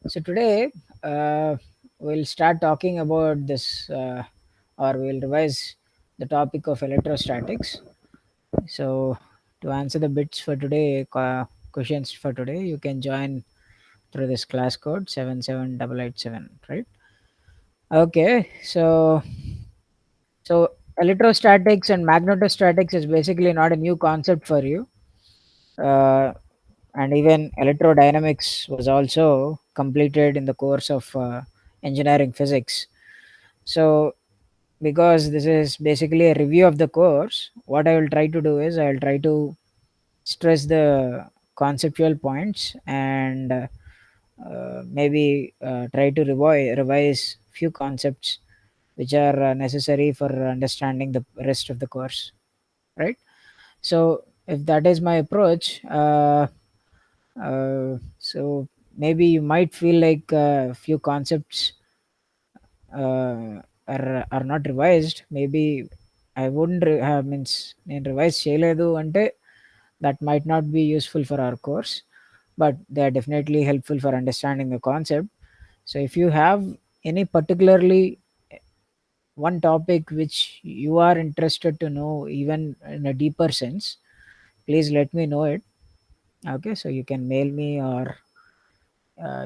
So today we'll start talking about this, or we'll revise the topic of electrostatics. So to answer the bits for today, questions for today, you can join through this class code 77887. Right? Okay. So electrostatics and magnetostatics is basically not a new concept for you. Uh, and even electrodynamics was also completed in the course of engineering physics. So because this is basically a review of the course, what I will try to do is I will try to stress the conceptual points and maybe try to revise few concepts which are necessary for understanding the rest of the course, right? So if that is my approach, so maybe you might feel like a few concepts are not revised. Maybe I wouldn't means నేను revise చేయలేదు అంటే that might not be useful for our course, but they are definitely helpful for understanding the concept. So if you have any particularly one topic which you are interested to know even in a deeper sense, please let me know it. Okay, so you can mail me, or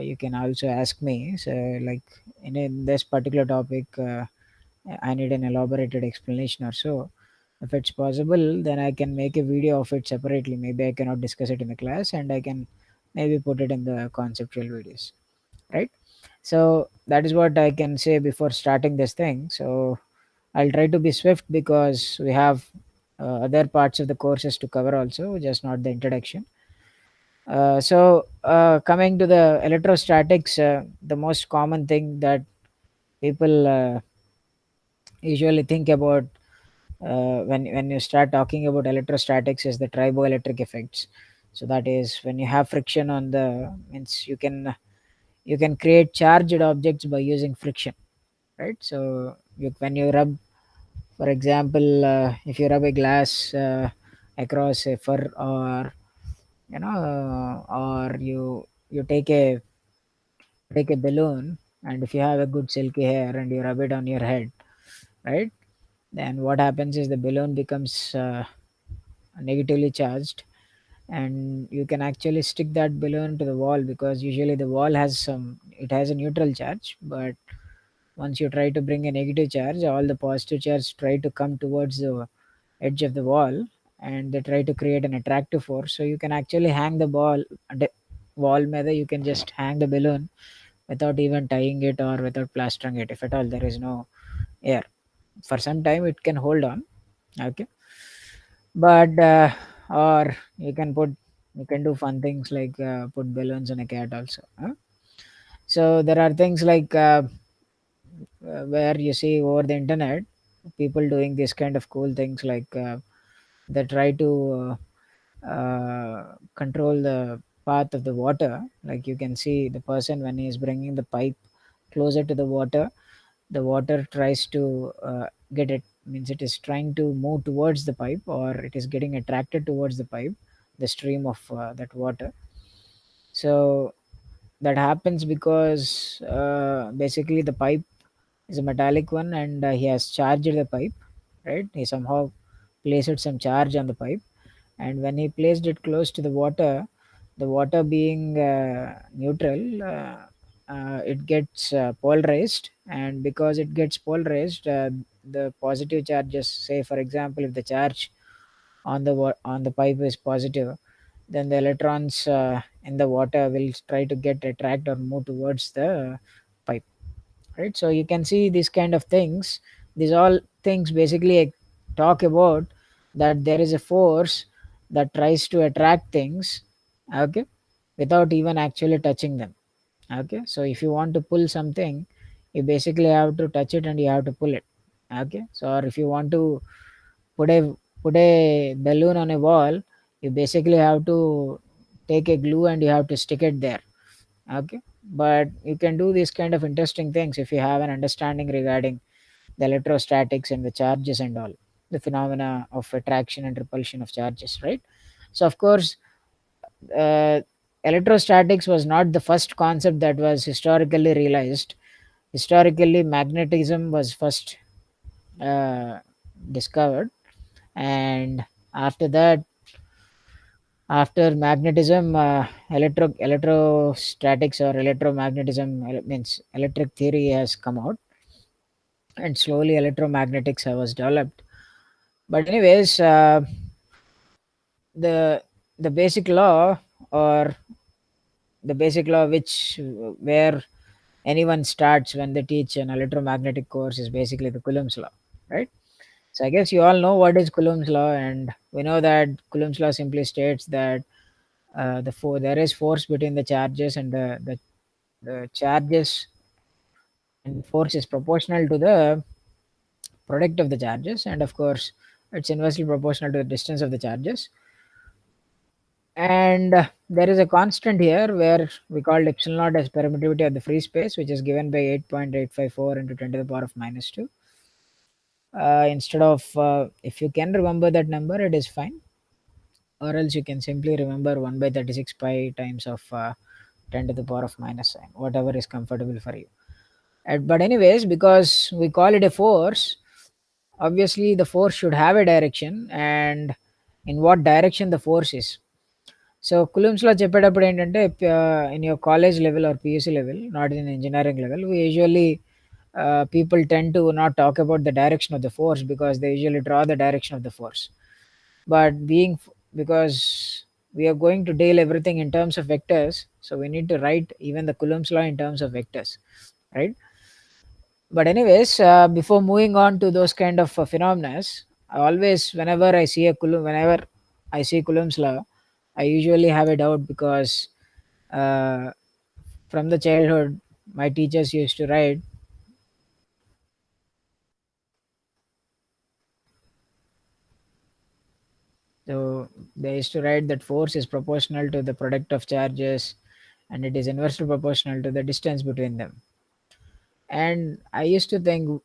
you can also ask me. So like in this particular topic, I need an elaborated explanation or so. If it's possible, then I can make a video of it separately. Maybe I cannot discuss it in the class, and I can maybe put it in the conceptual videos, right? So that is what I can say before starting this thing. So I'll try to be swift because we have other parts of the courses to cover also, just not the introduction. Coming to the electrostatics, the most common thing that people usually think about when you start talking about electrostatics is the triboelectric effects. So that is when you have friction on the means you can create charged objects by using friction, right? So when you rub, for example, if you rub a glass across a fur, or or you take a balloon, and if you have a good silky hair and you rub it on your head, right, then what happens is the balloon becomes negatively charged, and you can actually stick that balloon to the wall, because usually the wall has a neutral charge. But once you try to bring a negative charge, all the positive charge try to come towards the edge of the wall, and they try to create an attractive force. So you can actually hang the ball the wall method. You can just hang the balloon without even tying it or without plastering it. If at all there is no air, for some time it can hold on. Okay, but or you can do fun things like put balloons on a cat also, huh? So there are things like where you see over the internet people doing this kind of cool things, like they try to control the path of the water. Like you can see the person, when he is bringing the pipe closer to the water tries to get it, means it is trying to move towards the pipe, or it is getting attracted towards the pipe, the stream of that water. So that happens because basically the pipe is a metallic one, and he has charged the pipe, right? He somehow placed some charge on the pipe, and when he placed it close to the water being neutral, it gets polarized. And because it gets polarized, the positive charges, say for example, if the charge on the pipe is positive, then the electrons in the water will try to get attract or move towards the pipe, right? So you can see these kind of things. These all things basically talk about that there is a force that tries to attract things, okay, without even actually touching them. Okay, so if you want to pull something, you basically have to touch it and you have to pull it. Okay, so or if you want to put a put a balloon on a wall, you basically have to take a glue and you have to stick it there. Okay, but you can do these kind of interesting things if you have an understanding regarding the electrostatics and the charges and all, the phenomena of attraction and repulsion of charges, right? So of course, uh, electrostatics was not the first concept that was historically realized. Historically, magnetism was first uh, discovered, and after that, after magnetism, electrostatics or electromagnetism means electric theory has come out, and slowly electromagnetics was developed. But anyways, the the basic law, or the basic law which where anyone starts when they teach an electromagnetic course, is basically the Coulomb's law, right? So I guess you all know what is Coulomb's law, and we know that Coulomb's law simply states that there is force between the charges, and the charges and force is proportional to the product of the charges, and of course it's inversely proportional to the distance of the charges. And there is a constant here where we call epsilon naught as permittivity of the free space, which is given by 8.854 into 10 to the power of minus 2. Instead of, if you can remember that number, it is fine, or else you can simply remember 1 by 36 pi times of 10 to the power of minus sign, whatever is comfortable for you. But anyways, because we call it a force, obviously the force should have a direction, and in what direction the force is. So కులుమ్స్లో చెప్పేటప్పుడు ఏంటంటే, in your college level or PUC level, not in engineering level, we usually people tend to not talk about the direction of the force, because they usually draw the direction of the force. But because we are going to deal everything in terms of vectors, so we need to write even the Coulomb's law in terms of vectors, right? But anyways, before moving on to those kind of phenomena, I always, whenever I see Coulomb's law, I usually have a doubt, because uh, from the childhood, my teachers used to write. So they used to write that force is proportional to the product of charges, and it is inversely proportional to the distance between them. And I used to think,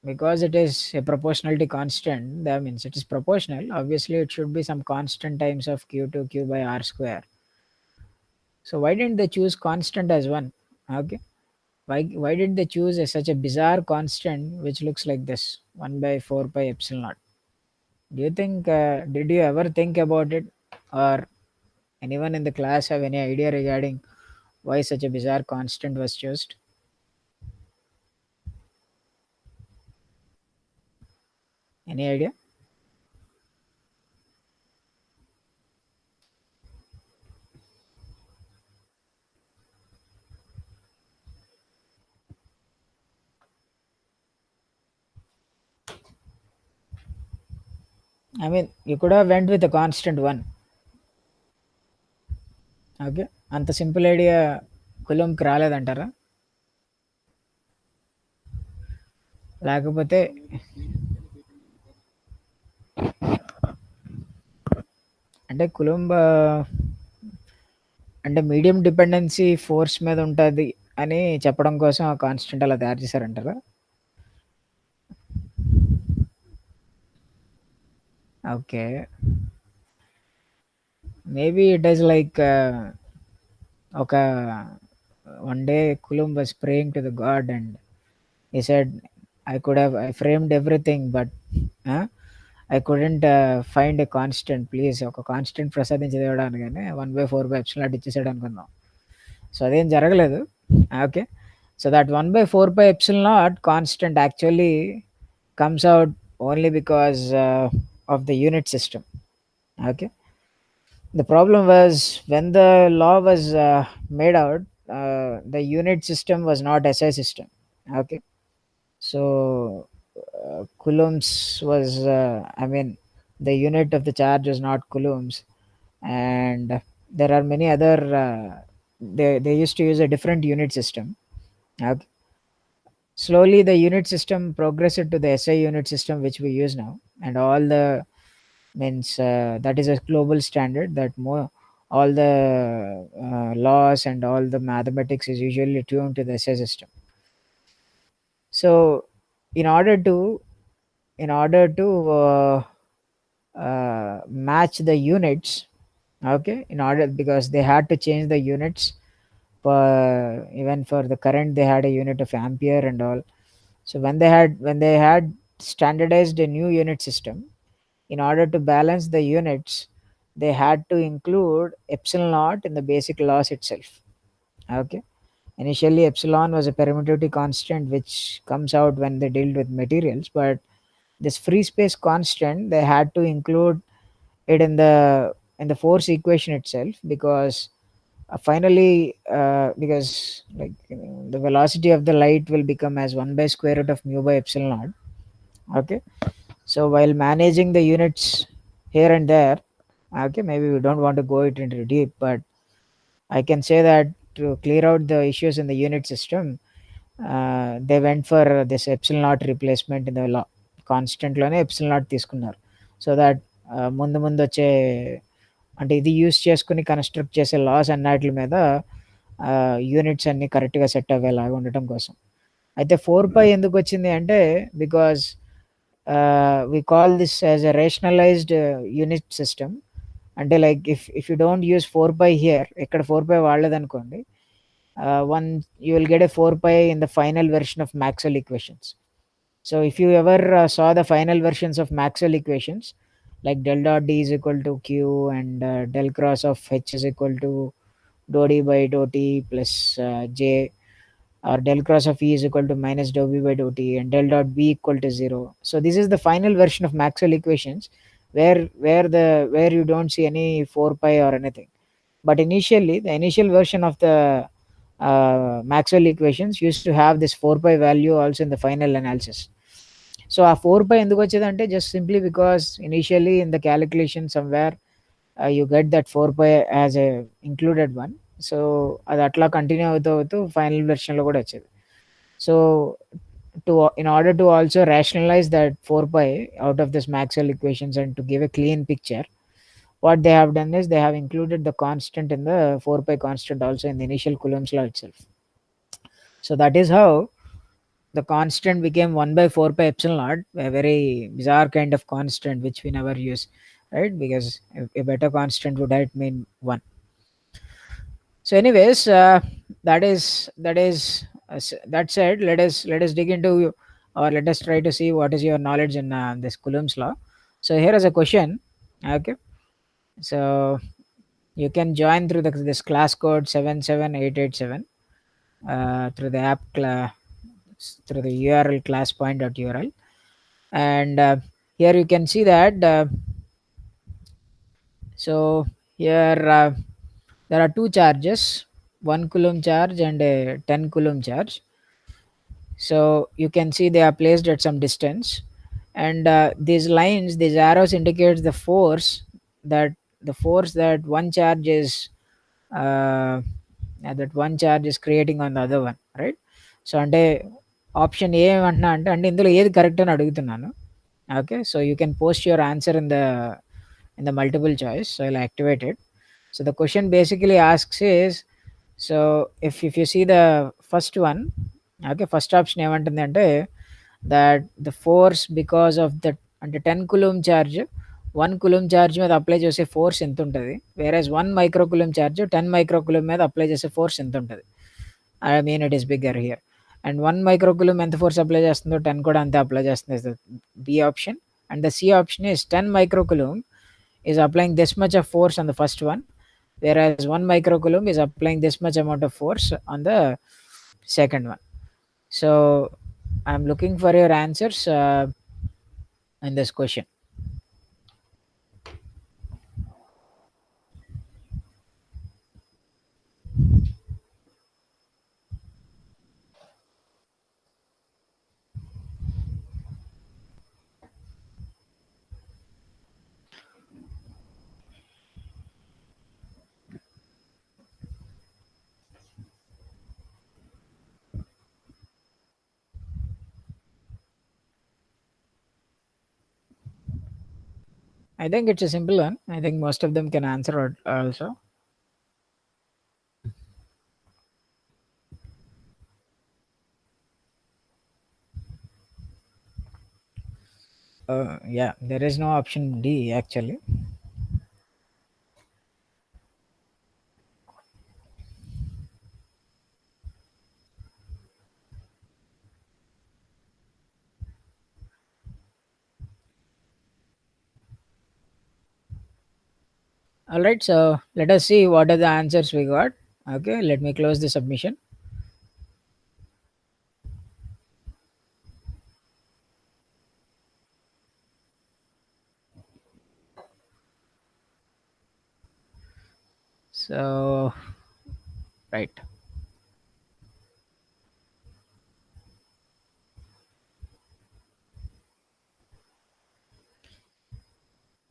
because it is a proportionality constant, that means it is proportional. Obviously, it should be some constant times of q to q by r square. So why didn't they choose constant as one? Okay. Why did they choose such a bizarre constant which looks like this, 1 by 4 pi epsilon naught? Do you think, did you ever think about it? Or anyone in the class have any idea regarding why such a bizarre constant was chosen? Any idea? I mean, you could have went with a constant one. Okay. అంత simple idea కులంకి రాలేదంటారా? లేకపోతే అంటే కులంబ్ అంటే medium dependency force మీద ఉంటది అని చెప్పడం కోసం ఆ కాన్స్టెంట్ అలా తయారు చేశారంటారా? Okay. Maybe it is like ఒక one day Coulomb was praying to the god, and he said, I framed everything, but I couldn't find a constant. Please, ఒక కాన్స్టెంట్ ప్రసాదించి దేవుడా అనగానే 1/4 ఎప్సిలాన్ ఇచ్చేసాడు అనుకున్నాం. సో అదేం జరగలేదు. Okay. So that 1/4 epsilon naught constant actually comes out only because of the unit system. Okay. The problem was, when the law was made out, the unit system was not SI system. Okay. So coulombs was, I mean, the unit of the charge was not coulombs, and there are many other. They used to use a different unit system. Okay. Slowly, the unit system progressed to the SI unit system which we use now, and all the means that is a global standard, that more all the laws and all the mathematics is usually tuned to the SI system. So, in order to in order to match the units, Okay, in order, because they had to change the units for, even for the current they had a unit of ampere and all. So when they had standardized a new unit system, in order to balance the units, they had to include epsilon naught in the basic laws itself. Okay, initially epsilon was a permittivity constant which comes out when they deal with materials, but this free space constant they had to include it in the force equation itself, because finally, because like, the velocity of the light will become as 1 by square root of mu by epsilon naught. Okay, so while managing the units here and there, okay, maybe we don't want to go it into deep, but I can say that to clear out the issues in the unit system, they went for this epsilon naught replacement in the law. Constant లోనే epsilon naught తీసుకున్నారు. So that ముందు ముందు వచ్చే, అంటే ఇది use చేసుకుని construct చేసే loss అన్నిటి మీద యూనిట్స్ అన్ని కరెక్ట్గా సెట్ అయ్యేలాగా ఉండటం కోసం. అయితే 4π ఎందుకు వచ్చింది అంటే, because we call this as a rationalised unit system. అంటే like if you don't use 4π here, ఇక్కడ 4π వాడలేదనుకోండి, one you will get a 4π in the final version of Maxwell equations. So if you ever saw the final versions of Maxwell equations, like del dot D is equal to Q, and del cross of H is equal to dou D by dou T plus J, or del cross of E is equal to minus dou B by dou T, and del dot B equal to 0. So this is the final version of Maxwell equations, where you don't see any 4π or anything. But initially, the initial version of the Maxwell equations used to have this 4π value also in the final analysis. So ఆ 4π ఎందుకు వచ్చేదంటే, just simply because initially in the calculation somewhere you get that 4π as a included one. So అది అట్లా continue అవుతూ అవుతూ final వెర్షన్లో కూడా వచ్చేది. So in order to also rationalize that 4π out of this Maxwell equations and to give a clean picture, what they have done is they have included the constant in the 4π constant also in the initial Coulomb's law itself. So that is how the constant became 1 by 4 pi epsilon naught, a very bizarre kind of constant which we never use, right? Because a better constant would have mean 1. So anyways, that said, let us dig into, or let us try to see what is your knowledge in this Coulomb's law. So here is a question. Okay, so you can join through this class code 77887 through the through the URL classpoint.url, and here you can see that so here there are two charges, 1 coulomb charge and a 10 coulomb charge. So you can see they are placed at some distance, and these arrows indicates the force, that one charge is creating on the other one, right? So అంటే option A ఏమంటున్నా అంటే ఇందులో ఏది correct అని అడుగుతున్నాను. Okay, so you can post your answer in the multiple choice. So I'll activate it. So the question basically asks is, so if you see the first one, okay, first option ఏమంటుంది అంటే, that the force because of the అంటే 10 coulomb charge, 1 coulomb charge మీద apply చేసే force ఎంత ఉంటుంది, whereas 1 micro coulomb charge 10 micro coulomb మీద apply చేసే force ఎంత ఉంటుంది. I mean it is bigger here. And 1 micro coulomb ఎంత ఫోర్స్ అప్లై చేస్తుందో 10 కూడా అంతే అప్లై చేస్తుంది, B option. And the C option is 10 micro coulomb is applying this much of force on the first one, whereas 1 micro coulomb is applying this much amount of force on the second one. So I'm looking for your answers in this question. I think it's a simple one. I think most of them can answer it also. Yeah, there is no option D actually. All right, so let us see what are the answers we got. Okay, let me close the submission. So, right.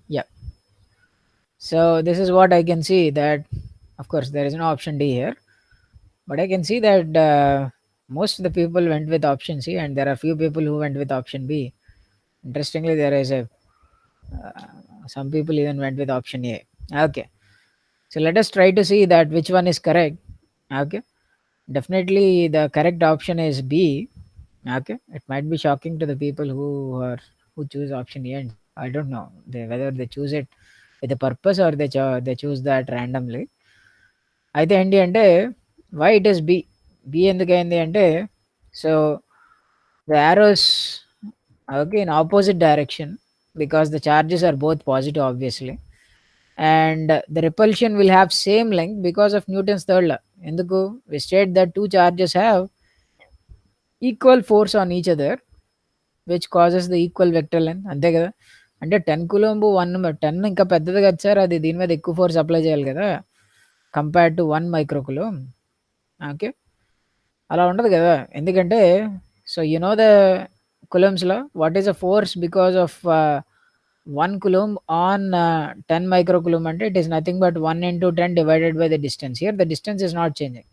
Yeah. So, this is what I can see that, of course, there is no option D here, but I can see that most of the people went with option C, and there are few people who went with option B. Interestingly, there is a some people even went with option A. Okay. So, let us try to see that which one is correct. Okay. Definitely, the correct option is B. Okay, it might be shocking to the people who choose option A, and I don't know whether they choose it with a purpose or they choose that randomly. అయితే ఏంటి అంటే why it is B. B ఎందుకు అయింది అంటే so the arrows okay in opposite direction because the charges are both positive obviously, and the repulsion will have same length because of Newton's third law. ఎందుకు we state that two charges have equal force on each other which causes the equal vector length అంతే కదా. అంటే 10 కులోంబ్ 10 ఇంకా పెద్దది కదా sir, అది దీని మీద ఎక్కువ ఫోర్స్ అప్లై చేయాలి కదా compared to 1 micro coulomb. Okay, అలా ఉండదు కదా. ఎందుకంటే సో యు నో ద కులోంబ్స్లో what is the force because of 1 coulomb on 10 micro coulomb అంటే it is nothing but 1 into 10 divided by the distance. Here the distance is not changing.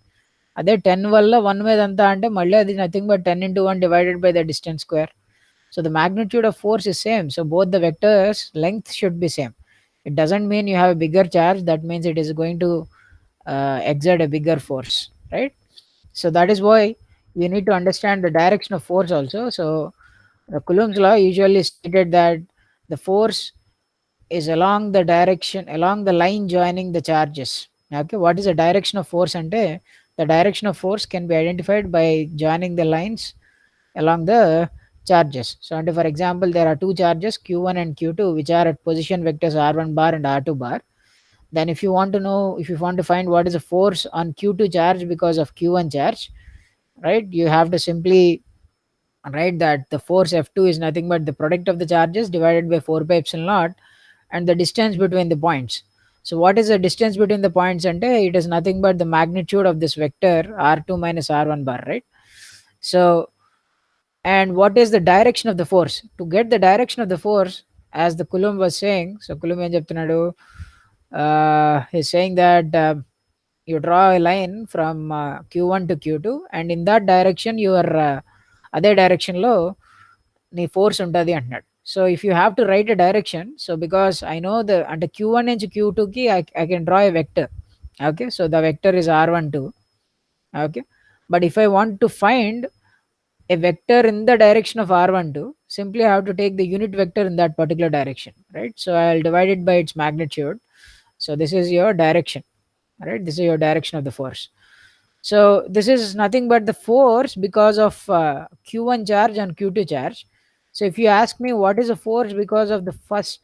అదే 10 వల్ల 1 మీద అంతా అంటే మళ్ళీ అది nothing but 10 into 1 divided by the distance square. So the magnitude of force is same. So both the vectors length should be same. It doesn't mean you have a bigger charge. That means it is going to exert a bigger force, right? So that is why you need to understand the direction of force also. So the Coulomb's law usually stated that the force is along the direction, along the line joining the charges. Okay, what is the direction of force? And the direction of force can be identified by joining the lines along the charges. So, and for example, there are two charges Q1 and Q2 which are at position vectors R1 bar and R2 bar. Then if you want to know, if you want to find what is the force on Q2 charge because of Q1 charge, right, you have to simply write that the force F2 is nothing but the product of the charges divided by 4 pi epsilon naught and the distance between the points. So what is the distance between the points? And it is nothing but the magnitude of this vector R2 minus R1 bar, right? So, and what is the direction of the force? To get the direction of the force, as the Coulomb was saying, so Coulomb ఏం చెప్తున్నాడు, he's saying that you draw a line from q1 to q2 and in that direction your అదే direction లో నీ force ఉంటుంది అంటున్నాడు. So if you have to write a direction, so because I know the అంటే q1 నుంచి q2కి I can draw a vector. Okay, so the vector is r12. Okay, but if I want to find a vector in the direction of r12, simply I have to take the unit vector in that particular direction, right? So I'll divide it by its magnitude. So this is your direction, right? This is your direction of the force. So this is nothing but the force because of q1 charge and q2 charge. So if you ask me what is the force because of the first,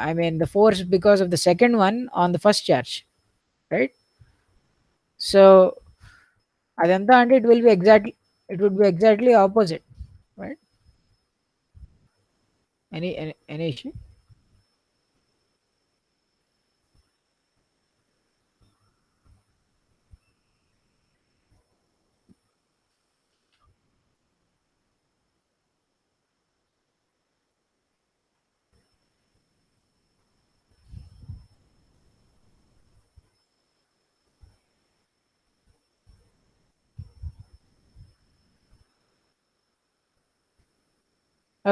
I mean the force because of the second one on the first charge, right? So అదంతా అంటే it will be exactly, it would be exactly opposite, right? Any issue?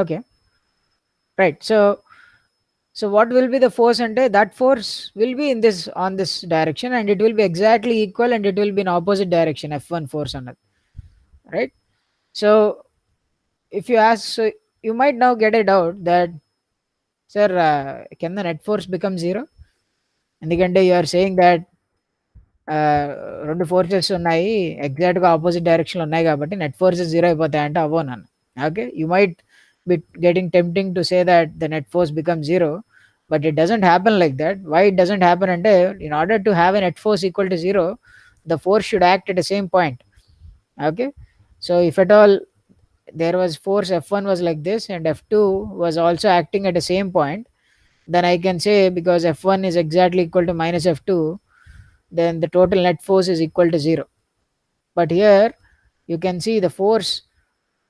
Okay, right. So what will be the force? And that force will be in this, on this direction, and it will be exactly equal, and it will be in opposite direction, f1 force on it, right? So if you ask, so you might now get a doubt that, sir, can the net force become zero? ఎందుకంటే you are saying that రెండు forces ఉన్నాయి ఎగ్జాక్ట్గా opposite డైరెక్షన్లో ఉన్నాయి కాబట్టి net forces zero అయిపోతాయంటే అవ్వవు నన్ను. Okay, you might be getting tempting to say that the net force become zero, but it doesn't happen like that. Why it doesn't happen? And in order to have a net force equal to 0, the force should act at the same point. Okay, so if at all there was force F1 was like this and F2 was also acting at the same point, then I can say, because F1 is exactly equal to minus F2, then the total net force is equal to 0. But here you can see the force,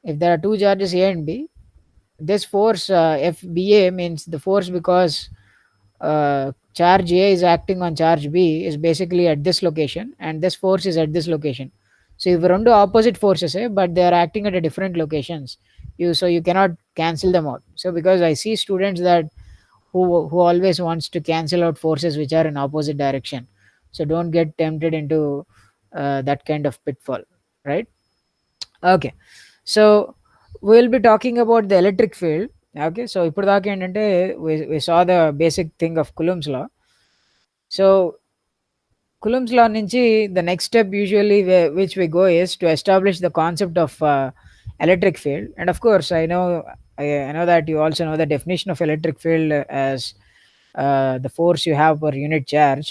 if there are two charges A and B, this force FBA means the force, because charge A is acting on charge B, is basically at this location, and this force is at this location. So if run to opposite forces, but they are acting at a different locations, you cannot cancel them out. So because I see students that who always wants to cancel out forces which are in opposite direction, so don't get tempted into that kind of pitfall, right? Okay, so we'll be talking about the electric field. Okay, so ఇప్పుడు దాకా ఏంటంటే we saw the basic thing of Coulomb's law. So Coulomb's law నుంచి the next step usually which we go is to establish the concept of electric field. And of course I know that you also know the definition of electric field as the force you have per unit charge.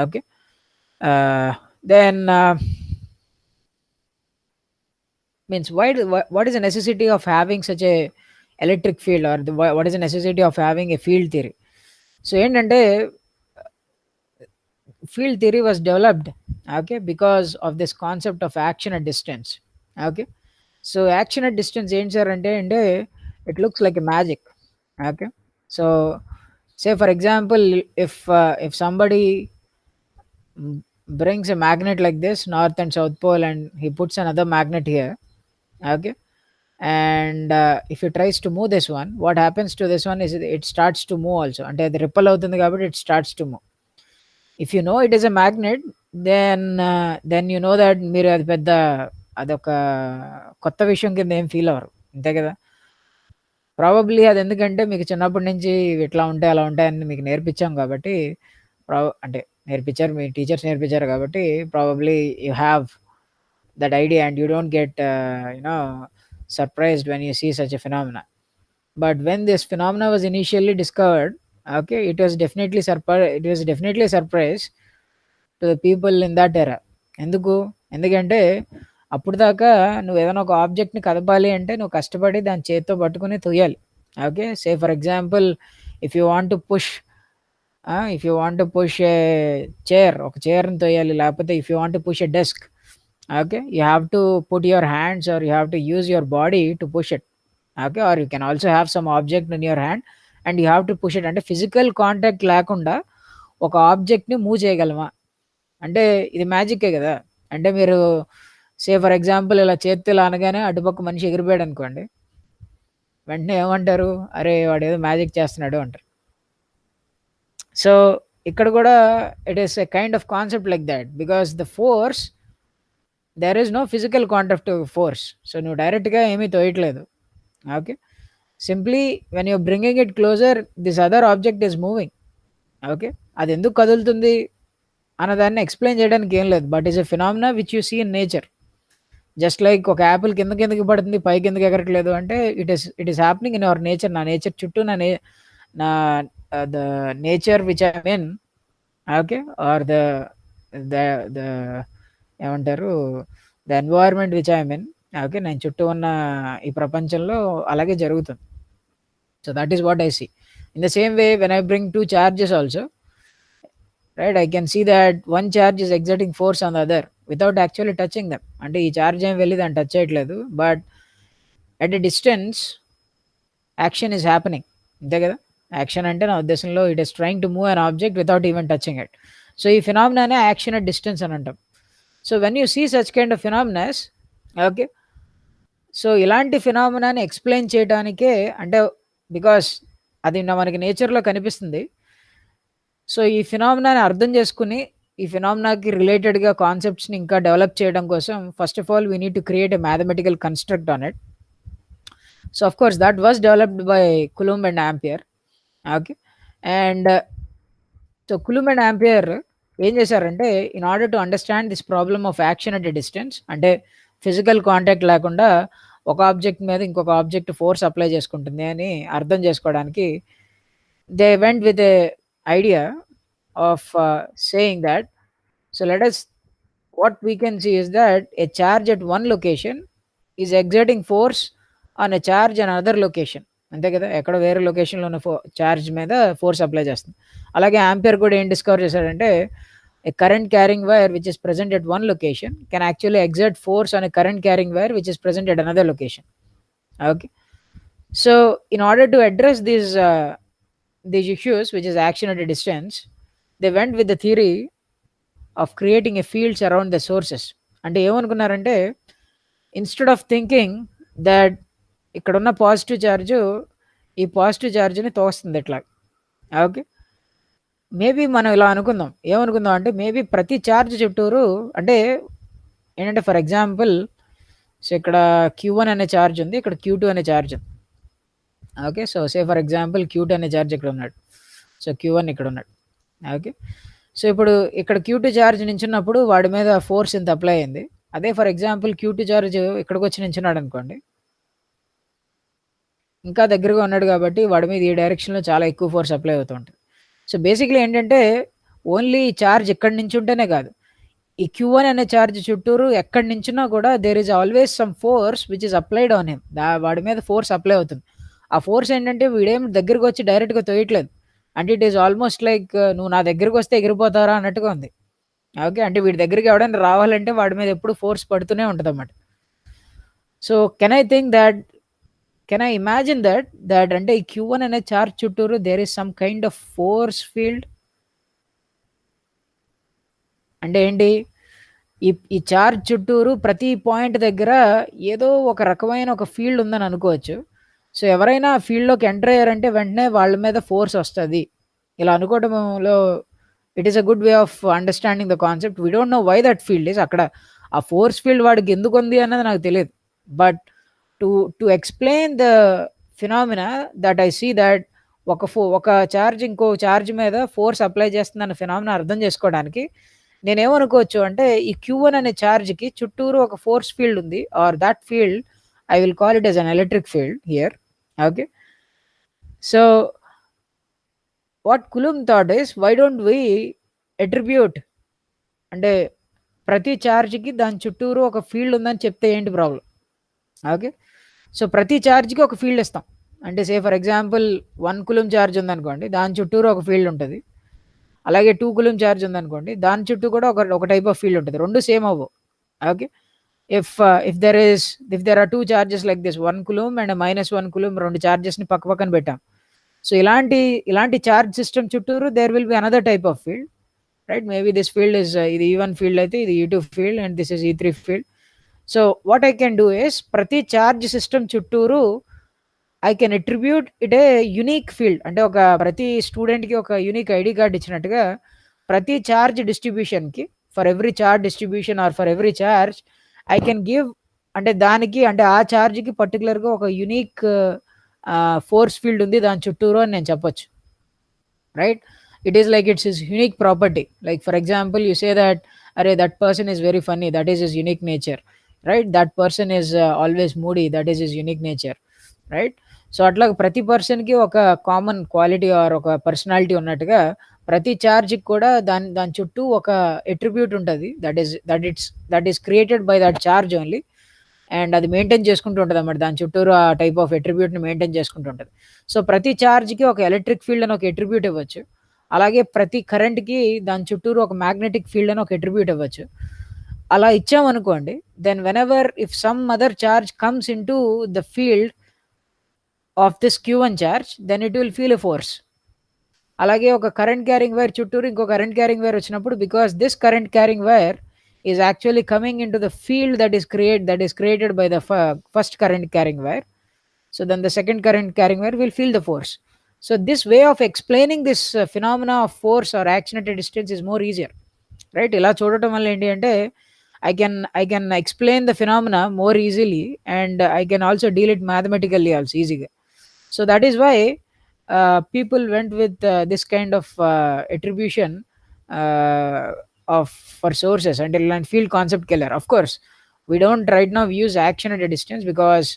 Okay, uh, then means what is the necessity of having such a electric field, or what is the necessity of having a field theory? So ఏంటంటే field theory was developed, okay, because of this concept of action at distance. Okay, so action at distance ఏంటి sir అంటే it looks like a magic. Okay, so say for example, if somebody brings a magnet like this, north and south pole, and he puts another magnet here. Okay, and if he tries to move this one, what happens to this one is it starts to move also, అంటే అది ripple అవుతుంది కాబట్టి it starts to move. If you know it is a magnet, then you know that మీరు అది పెద్ద అదొక కొత్త విషయం కింద ఏం ఫీల్ అవ్వరు, అంతే కదా. ప్రాబబ్లీ అది ఎందుకంటే మీకు చిన్నప్పటి నుంచి ఇట్లా ఉంటాయి అలా ఉంటాయని మీకు నేర్పించాం కాబట్టి, అంటే నేర్పించారు, మీ టీచర్స్ నేర్పించారు కాబట్టి probably you have that idea and you don't get surprised when you see such a phenomena. But when this phenomena was initially discovered, okay, it was definitely a surprise to the people in that era. ఎందుకంటే అప్పుడు దాకా నువ్వు ఏదైనా ఒక ఆబ్జెక్ట్ని కదపాలి అంటే నువ్వు కష్టపడి దాని చేతితో పట్టుకుని తొయ్యాలి. Okay, say for example, if you want to push a chair, ఒక చైర్ని తొయ్యాలి, లేకపోతే if you want to push a desk, okay, you have to put your hands or you have to use your body to push it. Okay, or you can also have some object in your hand and you have to push it. అంటే physical contact లేకుండా ఒక ఆబ్జెక్ట్ని move చేయగలమా అంటే ఇది మ్యాజిక్కే కదా. అంటే మీరు సే for example ఇలా చేతితో ఇలా అనగానే అటుపక్క మనిషి ఎగిరిపోయాడు అనుకోండి, వెంటనే ఏమంటారు, అరే వాడు ఏదో మ్యాజిక్ చేస్తున్నాడు అంటారు. సో ఇక్కడ కూడా it is a kind of concept like that, because the force, there is no physical contact of force, so నువ్వు డైరెక్ట్గా ఏమీ తోయట్లేదు. Okay, simply when you're bringing it closer, this other object is moving. Okay, అది ఎందుకు కదులుతుంది అన్నదాన్ని explain చేయడానికి ఏం లేదు, but is a phenomena which you see in nature. Just like ఒక యాపిల్ కిందకి పడుతుంది, పైకి ఎందుకు ఎగరట్లేదు అంటే it is happening in our nature. నా నేచర్ చుట్టూ నా the nature which I mean, okay, or the ఏమంటారు, the environment which I mean, okay, నేను చుట్టూ ఉన్న ఈ ప్రపంచంలో అలాగే జరుగుతుంది. So that is what I see. In the same way when I bring two charges also, right, I can see that one charge is exerting force on the other without actually touching them. అంటే ఈ charge ఏం వెళ్ళి దాన్ని touch చేయట్లేదు, but at a distance action is happening, అంతే కదా. Action అంటే నా ఉద్దేశంలో it is trying to move an object without even touching it. So ఈ ఫినామినానే యాక్షన్ అట్ డిస్టెన్స్ అని అంటాం. So when you see such kind of phenomenas, okay, so ఇలాంటి ఫినామినాని ఎక్స్ప్లెయిన్ చేయడానికే, అంటే బికాస్ అది మనకి నేచర్లో కనిపిస్తుంది. సో ఈ ఫినామినాని అర్థం చేసుకుని ఈ ఫినామినాకి రిలేటెడ్గా కాన్సెప్ట్స్ని ఇంకా డెవలప్ చేయడం కోసం, first of all we need to create a mathematical construct on it. So of course that was developed by coulomb and ampere. Okay, and so coulomb and ampere ఏం చేశారంటే, in order to understand this problem of action at a distance, అంటే physical contact లేకుండా ఒక object మీద ఇంకొక object force apply చేసుకుంటుంది అని అర్థం చేసుకోవడానికి they went with the idea of saying that, so let us, what we can see is that a charge at one location is exerting force on a charge in another location. అంతే కదా, ఎక్కడ వేరే లొకేషన్లో ఉన్న charge మీద force apply చేస్తుంది. అలాగే ampere కూడా ఏం డిస్కవర్ చేశాడంటే, a current carrying wire which is present at one location can actually exert force on a current carrying wire which is present at another location. Okay, so in order to address these issues, which is action at a distance, they went with the theory of creating a fields around the sources. అంటే ఏమనుకున్నారంటే, instead of thinking that ఇక్కడున్న positive charge ఈ positive ఛార్జ్ని తోస్తుంది ఎట్లా. Okay, maybe మనం ఇలా అనుకుందాం, ఏమనుకుందాం అంటే, maybe ప్రతి ఛార్జ్ చుట్టూరు, అంటే ఏంటంటే ఫర్ ఎగ్జాంపుల్, సో ఇక్కడ Q1 అనే ఛార్జ్ ఉంది, ఇక్కడ Q2 అనే ఛార్జ్ ఉంది. Okay, so say for example Q2 అనే ఛార్జ్ ఇక్కడ ఉన్నాడు, సో Q1 ఇక్కడ ఉన్నాడు. ఓకే, సో ఇప్పుడు ఇక్కడ Q2 ఛార్జ్ నించున్నప్పుడు వాడి మీద ఫోర్స్ ఇంత అప్లై అయింది. అదే ఫర్ ఎగ్జాంపుల్ Q2 ఛార్జ్ ఇక్కడికి వచ్చి నించున్నాడు అనుకోండి, ఇంకా దగ్గరగా ఉన్నాడు కాబట్టి వాడి మీద ఈ డైరెక్షన్లో చాలా ఎక్కువ ఫోర్స్ అప్లై అవుతూ ఉంటుంది. సో బేసిక్లీ ఏంటంటే, ఓన్లీ ఛార్జ్ ఎక్కడి నుంచి ఉంటేనే కాదు, ఈ Q1 అనే ఛార్జ్ చుట్టూరు ఎక్కడి నుంచినా కూడా there is always some force which is applied on him. వాడి మీద ఫోర్స్ అప్లై అవుతుంది. ఆ ఫోర్స్ ఏంటంటే, వీడేం దగ్గరికి వచ్చి డైరెక్ట్గా తోయట్లేదు, అంటే ఇట్ ఈస్ ఆల్మోస్ట్ లైక్ నువ్వు నా దగ్గరికి వస్తే ఎగిరిపోతారా అన్నట్టుగా ఉంది. ఓకే, అంటే వీడి దగ్గరికి ఎవడైనా రావాలంటే వాడి మీద ఎప్పుడు ఫోర్స్ పడుతూనే ఉంటుంది అన్నమాట. So can I think that, can I imagine that అంటే ఈ Q1 అనే ఛార్జ్ చుట్టూరు there is some kind of force field. అంటే ఏంటి, ఈ ఛార్జ్ చుట్టూరు ప్రతి పాయింట్ దగ్గర ఏదో ఒక రకమైన ఒక ఫీల్డ్ ఉందని అనుకోవచ్చు. సో ఎవరైనా ఆ ఫీల్డ్లోకి ఎంటర్ అయ్యారంటే వెంటనే వాళ్ళ మీద ఫోర్స్ వస్తుంది. ఇలా అనుకోవడంలో it is a good way of understanding the concept. We don't know why that field is అక్కడ. ఆ ఫోర్స్ ఫీల్డ్ వాడికి ఎందుకు ఉంది అన్నది నాకు తెలియదు. But to explain the phenomena that I see that ఒక ఛార్జ్ ఇంకో ఛార్జ్ మీద ఫోర్స్ అప్లై చేస్తుందన్న ఫినామినా అర్థం చేసుకోవడానికి నేనేమనుకోవచ్చు అంటే, ఈ Q1 అనే ఛార్జ్కి చుట్టూరు ఒక ఫోర్స్ ఫీల్డ్ ఉంది, or that field I will call it as an electric field here. Okay, so what Coulomb thought is, why don't we attribute, అంటే ప్రతి ఛార్జ్కి దాని చుట్టూరు ఒక ఫీల్డ్ ఉందని చెప్తే ఏంటి ప్రాబ్లం. ఓకే, సో ప్రతి ఛార్జ్కి ఒక ఫీల్డ్ ఇస్తాం. అంటే say for example 1 Coulomb charge ఉందనుకోండి, దాని చుట్టూరు ఒక ఫీల్డ్ ఉంటుంది. అలాగే 2 Coulomb ఛార్జ్ ఉందనుకోండి, దాని చుట్టూ కూడా ఒక టైప్ ఆఫ్ ఫీల్డ్ ఉంటుంది. రెండు సేమ్ అవ్వవు. Okay, if there are 2 charges like this, 1 Coulomb and -1 Coulomb, రెండు ఛార్జెస్ని పక్క పక్కన పెట్టాం. సో ఇలాంటి ఛార్జ్ సిస్టమ్ చుట్టూరు there will be another type of field, right? Maybe this field is, ఇది E1 ఫీల్డ్ అయితే ఇది E2 field and this is E3 field. So what I can do is, ప్రతి ఛార్జ్ సిస్టమ్ చుట్టూరు I can attribute it a unique field. అంటే ప్రతి స్టూడెంట్కి ఒక unique ID card ఇచ్చినట్టుగా ప్రతి ఛార్జ్ డిస్ట్రిబ్యూషన్కి, for every charge distribution or for every charge I can give, అంటే దానికి, అంటే ఆ ఛార్జ్కి పర్టికులర్గా ఒక యునిక్ ఫోర్స్ ఫీల్డ్ ఉంది దాని చుట్టూరు అని నేను చెప్పొచ్చు, right? It is like its unique property. Like for example you say that, అరే that person is very funny, that is his unique nature, right? That person is always moody, that is his unique nature, right? So అట్లా ప్రతి పర్సన్కి ఒక common quality or ఒక personality ఉన్నట్టుగా ప్రతి ఛార్జ్కి కూడా దాని చుట్టూ ఒక అట్రిబ్యూట్ ఉంటుంది, that is created by that charge only, and అది మెయింటైన్ చేసుకుంటూ ఉంటుంది అన్నమాట. దాని చుట్టూరు ఆ టైప్ ఆఫ్ అట్రిబ్యూట్ని మెయింటైన్ చేసుకుంటూ ఉంటుంది. సో ప్రతి ఛార్జ్కి ఒక ఎలక్ట్రిక్ ఫీల్డ్ అని ఒక అట్రిబ్యూట్ ఇవ్వచ్చు. అలాగే ప్రతి కరెంట్కి దాని చుట్టూరు ఒక మ్యాగ్నెటిక్ ఫీల్డ్ అని ఒక అట్రిబ్యూట్ ఇవ్వచ్చు. అలా ఇచ్చామనుకోండి, then whenever if some other charge comes into the field of this Q1 charge, then it will feel a force. అలాగే ఒక కరెంట్ క్యారింగ్ వైర్ చుట్టూరు ఇంకో కరెంట్ క్యారింగ్ వైర్ వచ్చినప్పుడు, because this current carrying wire is actually coming into the field that is created by the first current carrying wire, so then the second current carrying wire will feel the force. So this way of explaining this phenomena of force or action at a distance is more easier, right? ఇలా చూడటం వల్ల ఏంటి అంటే, I can explain the phenomena more easily, and I can also deal it mathematically also easily. So that is why people went with this kind of attribution for sources until and field concept killer. Of course, we don't right now use action at a distance, because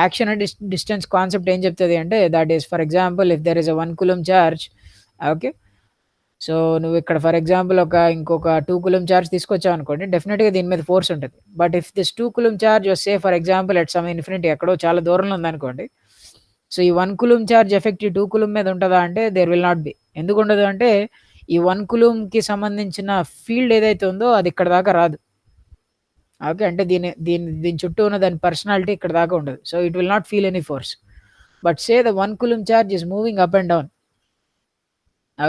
action and distance concept ఏం చెప్తుంది అంటే, that is for example if there is a 1 coulomb charge, okay. So నువ్వు ఇక్కడ for example ఇంకొక 2 coulomb charge తీసుకొచ్చావు అనుకోండి, డెఫినెట్గా దీని మీద ఫోర్స్ ఉంటుంది. But if this 2 coulomb charge say for example at some infinity, ఎక్కడో చాలా దూరంలో ఉందనుకోండి, సో ఈ 1 కూలం చార్జ్ ఎఫెక్ట్ ఈ 2 కూలం మీద ఉంటుందా అంటే దేర్ విల్ నాట్ బి. ఎందుకు ఉండదు అంటే, ఈ 1 కూలంకి సంబంధించిన ఫీల్డ్ ఏదైతే ఉందో అది ఇక్కడ దాకా రాదు. ఓకే, అంటే దీని చుట్టూ ఉన్న దాని పర్సనాలిటీ ఇక్కడ దాకా ఉండదు. So it will not feel any force. But say the 1 coulomb charge is moving up and down.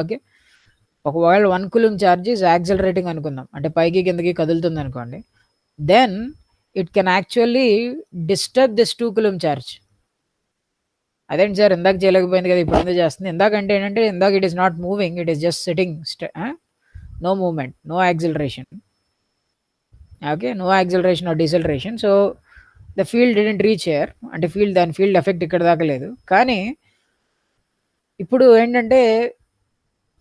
Okay, ఒకవేళ 1 కూలం చార్జ్ ఈజ్ యాక్సలరేటింగ్ అనుకుందాం, అంటే పైకి కిందకి కదులుతుంది అనుకోండి, then it can actually disturb this 2 coulomb charge. అదేంటి సార్ ఇందాక చేయలేకపోయింది కదా ఇప్పుడు ఎందుకు చేస్తుంది? ఇందాకంటే ఏంటంటే, ఇందాక it is not moving, it is just sitting, no movement, no acceleration. Okay, no acceleration or deceleration. So the field didn't reach here, అంటే దాని ఫీల్డ్ ఎఫెక్ట్ ఇక్కడ దాకా లేదు. కానీ ఇప్పుడు ఏంటంటే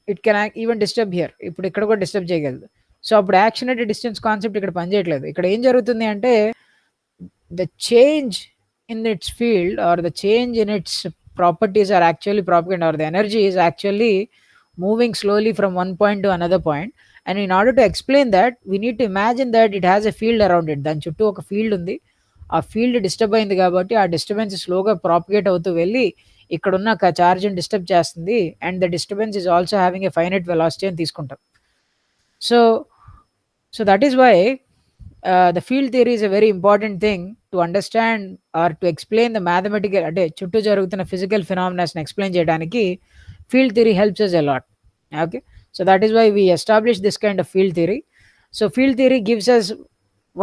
it can even disturb here, ఇప్పుడు ఇక్కడ కూడా డిస్టర్బ్ చేయగలదు. సో అప్పుడు యాక్షన్ అట్ డిస్టెన్స్ కాన్సెప్ట్ ఇక్కడ పనిచేయట్లేదు. ఇక్కడ ఏం జరుగుతుంది అంటే, the change in its field or the change in its properties are actually propaganda, or the energy is actually moving slowly from one point to another point. And in order to explain that, we need to imagine that it has a field around it. దాని చుట్టూ ఒక field ఉంది, ఆ field disturb అయింది కాబట్టి ఆ disturbance స్లోగా propagate అవుతూ వెళ్ళి ఇక్కడున్న చార్జ్ని డిస్టర్బ్ చేస్తుంది. And the disturbance is also having a finite velocity అని తీసుకుంటాం. So that is why the field theory is a very important thing to understand or to explain the mathematical, అంటే చుట్టూ జరుగుతున్న ఫిజికల్ ఫినామినాస్ని ఎక్స్ప్లెయిన్ చేయడానికి field theory helps us a lot. Okay, so that is why we establish this kind of field theory. So field theory gives us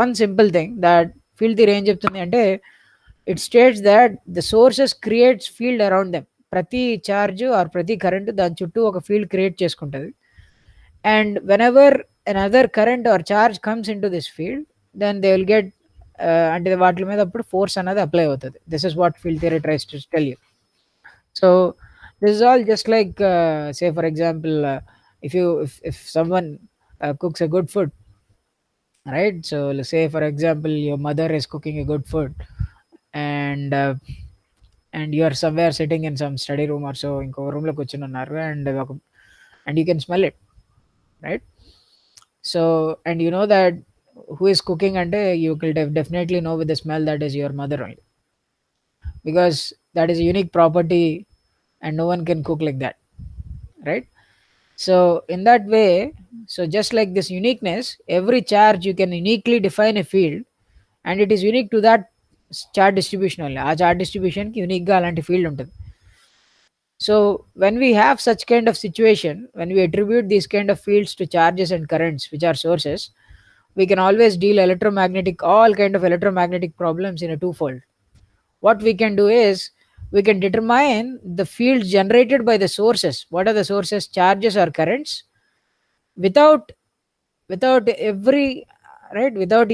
one simple thing, that field theory ఏం చెప్తుంది అంటే, it states that the sources creates field around them. ప్రతి charge are ప్రతి current దాని చుట్టూ ఒక field create చేసుకుంటుంది. And whenever another current or charge comes into this field, then they will get అంటే వాటి మీద అప్పుడు ఫోర్స్ అనేది అప్లై అవుతుంది. This is what field theory tries to tell you. So this is all just like say for example, if someone cooks a good food, right? So let's say for example your mother is cooking a good food, and you are somewhere sitting in some study room or so, ఇంకో room లో కూర్చుని ఉన్నారు, and you can smell it, right? So and you know that who is cooking, and you will definitely know with the smell that is your mother only, because that is a unique property and no one can cook like that, right? So in that way, so just like this uniqueness, every charge you can uniquely define a field, and it is unique to that charge distribution only. ఆ charge distribution కి unique గా అలాంటి field ఉంటుంది. So when we have such kind of situation, when we attribute these kind of fields to charges and currents which are sources, we can always deal all kind of electromagnetic problems in a twofold. What we can do is, we can determine the fields generated by the sources. What are the sources, charges or currents, without every without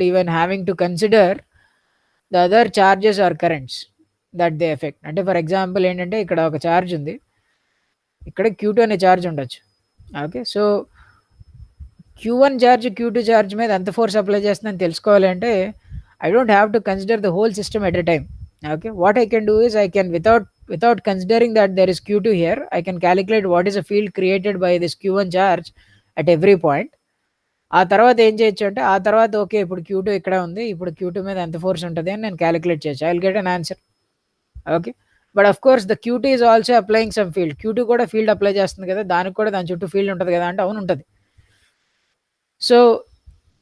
even having to consider the other charges or currents that they affect. అంటే for example ఏంటంటే, ఇక్కడ ఒక charge ఉంది, ఇక్కడ Q2 అనే charge ఉండొచ్చు. Okay, so Q1 charge Q2 charge మీద ఎంత ఫోర్స్ అప్లై చేస్తుందని తెలుసుకోవాలి అంటే, I don't have to consider the whole system at a time. Okay, what I can do is, I can without considering that there is Q2 here, I can calculate what is a field created by this Q1 charge at every point. ఆ తర్వాత ఏం చేయొచ్చు అంటే, ఆ తర్వాత okay ఇప్పుడు Q2 ఇక్కడ ఉంది, ఇప్పుడు Q2 మీద ఎంత ఫోర్స్ ఉంటుంది అని నేను క్యాలిక్యులేట్ చేయొచ్చు. I will get an answer. Okay, but of course the Q2 is also applying some field. Q2 కూడా ఫీల్డ్ అప్లై చేస్తుంది కదా, దానికి కూడా దాని చుట్టూ ఫీల్డ్ ఉంటుంది కదా అంటే, అవును ఉంటుంది. సో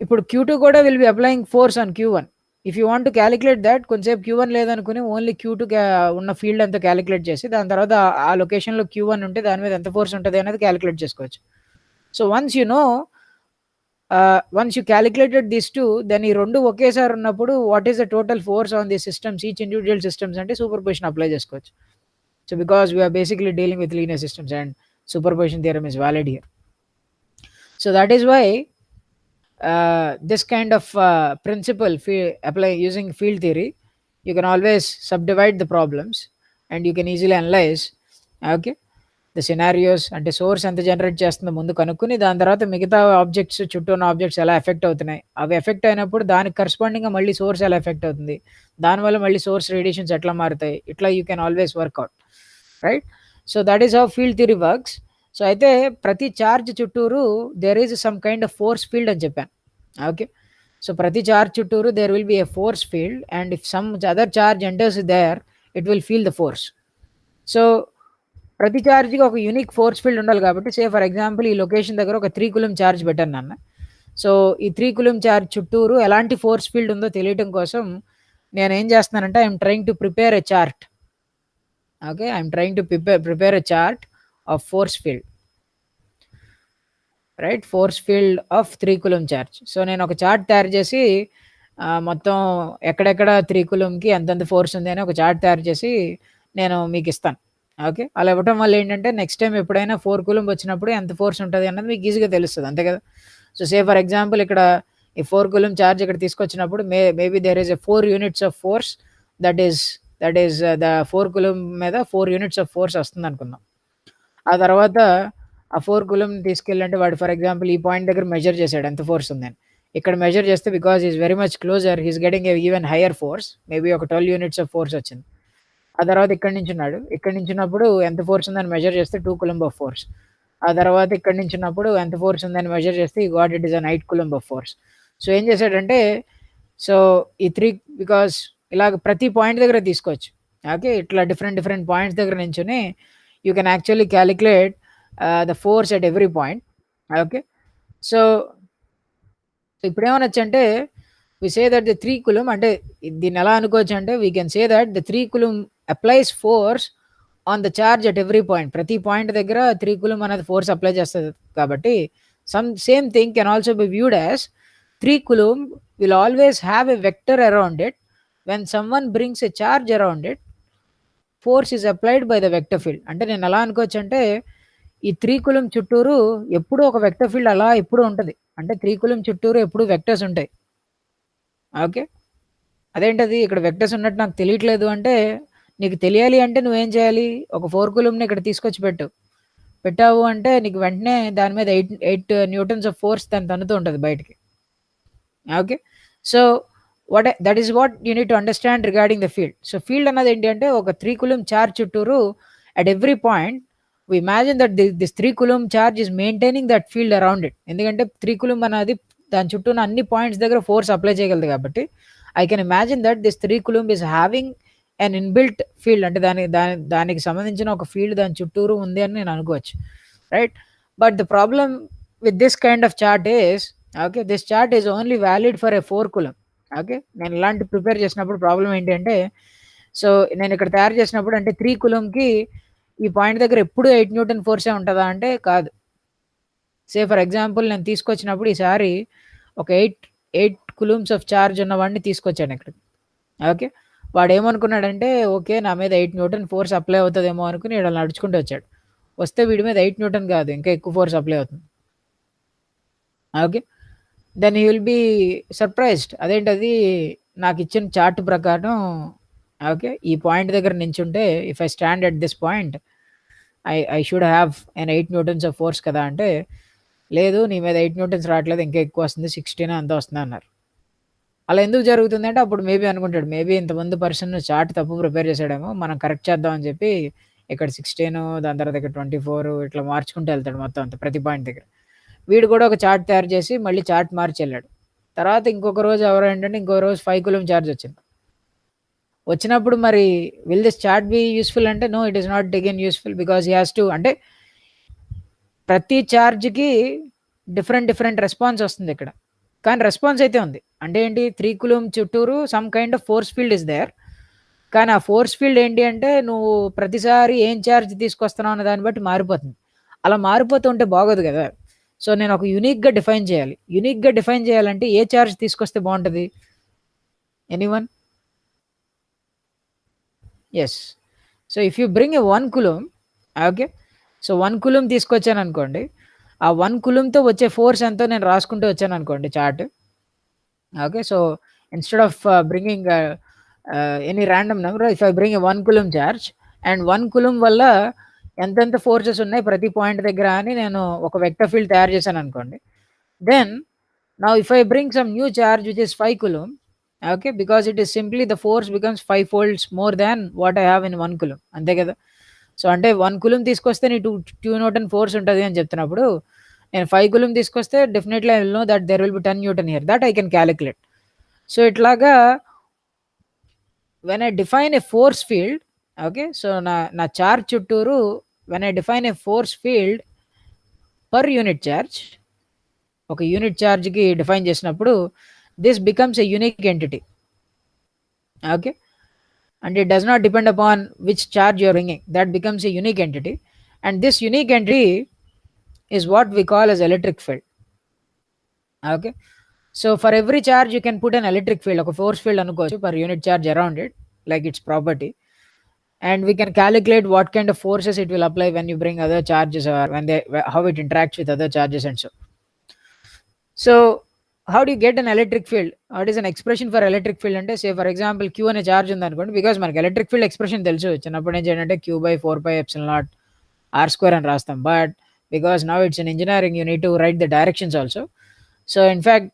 ఇప్పుడు Q2 కూడా will be applying force on Q1. If you want to calculate that, కొంచెంసేపు Q1 లేదనుకుని ఓన్లీ Q2 ఉన్న ఫీల్డ్ అంతా క్యాలిక్యులేట్ చేసి, దాని తర్వాత ఆ లొకేషన్లో Q1 ఉంటే దాని మీద ఎంత ఫోర్స్ ఉంటుంది అనేది క్యాలిక్యులేట్ చేసుకోవచ్చు. So once you calculated these two, then ఈ రెండు ఒకేసారి ఉన్నప్పుడు what is the total force on the systems, each individual systems అంటే సూపర్పొజిషన్ అప్లై చేసుకోవచ్చు. So because we're basically dealing with linear systems and superposition theorem is valid here. So that is why this kind of principle apply using field theory, you can always subdivide the problems and you can easily analyze. Okay, the scenarios అంటే source ఎంత generate చేస్తుందో ముందు కనుక్కొని దాని తర్వాత మిగతా objects చుట్టూ ఉన్న ఆబ్జెక్ట్స్ ఎలా ఎఫెక్ట్ అవుతున్నాయి, అవి ఎఫెక్ట్ అయినప్పుడు దానికి కరస్పాండింగ్గా మళ్ళీ సోర్స్ ఎలా ఎఫెక్ట్ అవుతుంది, దానివల్ల మళ్ళీ సోర్స్ రేడియేషన్స్ ఎట్లా మారుతాయి, ఇట్లా you can always work out, right. So that is how field theory works. So అయితే ప్రతి చార్జ్ చుట్టూరు there is some kind of force field అని చెప్పాను. ఓకే, సో ప్రతి చార్జ్ చుట్టూరు there will be a force field and if some other charge enters there it will feel the force. So ప్రతి ఛార్జ్కి ఒక యూనిక్ ఫోర్స్ ఫీల్డ్ ఉండాలి కాబట్టి say for example ఈ లొకేషన్ దగ్గర ఒక 3 కూలం ఛార్జ్ పెట్టాను నాన్న. సో ఈ 3 కూలం ఛార్జ్ చుట్టూరు ఎలాంటి ఫోర్స్ ఫీల్డ్ ఉందో తెలియటం కోసం నేను ఏం చేస్తున్నానంటే I'm trying to prepare a chart. Okay, I'm trying to prepare a chart of force field, right, force field of 3 coulomb charge. So నేను ఒక చార్ట్ తయారు చేసి మొత్తం ఎక్కడెక్కడ 3 కూలంకి ఎంతెంత ఫోర్స్ ఉంది అని ఒక చార్ట్ తయారు చేసి నేను మీకు ఇస్తాను. ఓకే, అలా ఇవ్వటం వల్ల ఏంటంటే నెక్స్ట్ టైం ఎప్పుడైనా 4 కూలంబ్ వచ్చినప్పుడు ఎంత ఫోర్స్ ఉంటుంది అన్నది మీకు ఈజీగా తెలుస్తుంది, అంతే కదా. సో సే ఫర్ ఎగ్జాంపుల్ ఇక్కడ ఈ 4 కూలంబ్ ఛార్జ్ ఇక్కడ తీసుకొచ్చినప్పుడు maybe there is a 4 units of force, that is the 4 coulomb మీద 4 యూనిట్స్ ఆఫ్ ఫోర్స్ వస్తుంది అనుకుందాం. ఆ తర్వాత ఆ 4 కూలంబ్ తీసుకెళ్ళంటే వాడు ఫర్ ఎగ్జాంపుల్ ఈ పాయింట్ దగ్గర మెజర్ చేశాడు ఎంత ఫోర్స్ ఉందని. ఇక్కడ మెజర్ చేస్తే because is very much closure he's getting even higher force, maybe ఒక 12 యూనిట్స్ ఆఫ్ ఫోర్స్ వచ్చింది. ఆ తర్వాత ఇక్కడ నుంచి ఉన్నాడు, ఇక్కడ నుంచి ఉన్నప్పుడు ఎంత ఫోర్స్ ఉందని మెజర్ చేస్తే 2 కూలంబ్ ఆఫ్ ఫోర్స్. ఆ తర్వాత ఇక్కడ నుంచి ఉన్నప్పుడు ఎంత ఫోర్స్ ఉందని మెజర్ చేస్తే ఈ got it is an 8 coulomb of force. So ఏం చేశాడంటే సో ఈ 3 బికాస్ ఇలాగ ప్రతి పాయింట్ దగ్గర తీసుకోవచ్చు. ఓకే, ఇట్లా డిఫరెంట్ పాయింట్స్ దగ్గర నుంచుని you can actually calculate the force at every point. Okay, so ఇప్పుడు ఏమనొచ్చంటే వి సే దట్ ద 3 కూలంబ్ అంటే దీన్ని ఎలా అనుకోవచ్చు అంటే we can say that the 3 coulomb applies force on the charge at every point. ప్రతి పాయింట్ దగ్గర 3 కూలంబ్ అనేది ఫోర్స్ అప్లై చేస్తుంది కాబట్టి same thing can also be viewed as 3 coulomb will always have a vector around it. When someone brings a charge around it force is applied by the vector field. అంటే నేను ఎలా అనుకోవచ్చు అంటే ఈ 3 coulomb చుట్టూరు ఎప్పుడూ ఒక వెక్టర్ ఫీల్డ్ అలా ఎప్పుడూ ఉంటుంది. అంటే 3 కూలంబ్ చుట్టూరు ఎప్పుడు వెక్టర్స్ ఉంటాయి. ఓకే, అదేంటది ఇక్కడ వెక్టర్స్ ఉన్నట్టు నాకు తెలియట్లేదు అంటే నీకు తెలియాలి అంటే నువ్వేం చేయాలి, ఒక 4 కూలంబ్ని ఇక్కడ తీసుకొచ్చి పెట్టావు అంటే నీకు వెంటనే దాని మీద 8 న్యూటన్స్ ఆఫ్ ఫోర్స్ దాన్ని తన్నుతూ ఉంటుంది బయటికి. Okay, so that is what you need to understand regarding the field. So field అన్నది ఏంటి అంటే ఒక 3 కూలంబ్ చార్జ్ చుట్టూరు at every point we imagine that this 3 coulomb charge is maintaining that field around it. ఎందుకంటే 3 coulomb అనేది దాని చుట్టూ ఉన్న అన్ని పాయింట్స్ దగ్గర ఫోర్స్ అప్లై చేయగలదు కాబట్టి I can imagine that this 3 coulomb is having an inbuilt field. అంటే దానికి సంబంధించిన ఒక ఫీల్డ్ దాని చుట్టూరు ఉంది అని నేను అనుకోవచ్చు, right. But the problem with this kind of chart is okay this chart is only valid for a 4 coulomb. Okay, నేను ఇలాంటి ప్రిపేర్ చేసినప్పుడు ప్రాబ్లం ఏంటి అంటే సో నేను ఇక్కడ తయారు చేసినప్పుడు అంటే 3 కూలంబ్కి ఈ పాయింట్ దగ్గర ఎప్పుడు 8 న్యూటన్ ఫోర్సే ఉంటుందా అంటే కాదు. సే ఫర్ ఎగ్జాంపుల్ నేను తీసుకొచ్చినప్పుడు ఈసారి ఒక 8 కూలంబ్స్ ఆఫ్ చార్జ్ ఉన్నవాడిని తీసుకొచ్చాను ఇక్కడికి. ఓకే, వాడు ఏమనుకున్నాడంటే ఓకే నా మీద 8 న్యూటన్ ఫోర్స్ అప్లై అవుతుందేమో అనుకుని వీడు నడుచుకుంటూ వచ్చాడు. వస్తే వీడి మీద 8 న్యూటన్ కాదు ఇంకా ఎక్కువ ఫోర్స్ అప్లై అవుతుంది. Okay, then he will be surprised. అదేంటది నాకు ఇచ్చిన చార్ట్ ప్రకారం ఓకే ఈ పాయింట్ దగ్గర నించుంటే if I stand at this point I should have an 8 newtons of force కదా అంటే లేదు నీ మీద 8 న్యూటన్స్ రావట్లేదు ఇంకా ఎక్కువ వస్తుంది 16 అంత వస్తుంది అన్నారు. అలా ఎందుకు జరుగుతుంది అంటే అప్పుడు మేబీ అనుకుంటాడు మేబీ ఇంతమంది పర్సన్ చార్ట్ తప్పు ప్రిపేర్ చేశాడేమో మనం కరెక్ట్ చేద్దాం అని చెప్పి ఇక్కడ 16 దాని తర్వాత ఇక్కడ 24 ఇట్లా మార్చుకుంటూ వెళ్తాడు మొత్తం అంతా ప్రతి పాయింట్ దగ్గర. వీడు కూడా ఒక చార్ట్ తయారు చేసి మళ్ళీ చార్ట్ మార్చి వెళ్ళాడు. తర్వాత ఇంకొక రోజు ఏంటంటే ఇంకో రోజు 5 కూలంబ్ చార్జ్ వచ్చినప్పుడు మరి will this chart be useful అంటే no it is not again useful because he has to అంటే ప్రతి ఛార్జ్కి డిఫరెంట్ రెస్పాన్స్ వస్తుంది ఇక్కడ. కానీ రెస్పాన్స్ అయితే ఉంది అంటే ఏంటి 3 కూలంబ్ చుట్టూరు some kind of force field is there. కానీ ఆ ఫోర్స్ ఫీల్డ్ ఏంటి అంటే నువ్వు ప్రతిసారి ఏం ఛార్జ్ తీసుకొస్తున్నావు అన్న దాన్ని బట్టి మారిపోతుంది. అలా మారిపోతూ ఉంటే బాగోదు కదా. సో నేను ఒక యూనిక్గా డిఫైన్ చేయాలి. యూనిక్గా డిఫైన్ చేయాలంటే ఏ ఛార్జ్ తీసుకొస్తే బాగుంటుంది? Anyone? Yes. So if you bring a 1 coulomb okay so 1 coulomb తీసుకొచ్చాను అనుకోండి ఆ 1 కూలంబ్తో వచ్చే ఫోర్స్ ఎంతో నేను రాసుకుంటూ వచ్చాను అనుకోండి chart. Okay, so instead of bringing any random number if I bring a 1 coulomb charge and 1 coulomb వల్ల ఎంతెంత ఫోర్సెస్ ఉన్నాయి ప్రతి పాయింట్ దగ్గర అని నేను ఒక వెక్టర్ ఫీల్డ్ తయారు చేశాను అనుకోండి. Then now if I bring some new charge which is 5 coulomb, okay, because it is simply the force becomes 5 folds more than what I have in 1 coulomb, అంతే కదా. సో అంటే 1 కూలుంబ్ తీసుకొస్తే నీ 2 Newton force ఉంటుంది అని చెప్తున్నప్పుడు, నేను 5 coulomb తీసుకొస్తే definitely I will know that there will be 10 Newton here, that I can calculate. So ఇట్లాగా when I define a force field, okay, so నా చార్జ్ చుట్టూరు when I define a force field per unit charge, ఒక unit ఛార్జ్కి define చేసినప్పుడు this becomes a unique entity, okay, and it does not depend upon which charge you are bringing, that becomes a unique entity, and this unique entity is what we call as electric field, okay. So for every charge you can put an electric field, ఒక force field అనుకోవచ్చు per unit charge around it, like its property, and we can calculate what kind of forces it will apply when you bring other charges, or when they, how it interacts with other charges and so how do you get an electric field? What is an expression for electric field అంటే, say for example q అనే charge ఉంది అనుకోండి, because మనకి electric field expression తెలుసు చిన్నప్పటి నుంచి ఏంటంటే q/4πε0 r² అని రాస్తాం, but because now it's in engineering you need to write the directions also. So in fact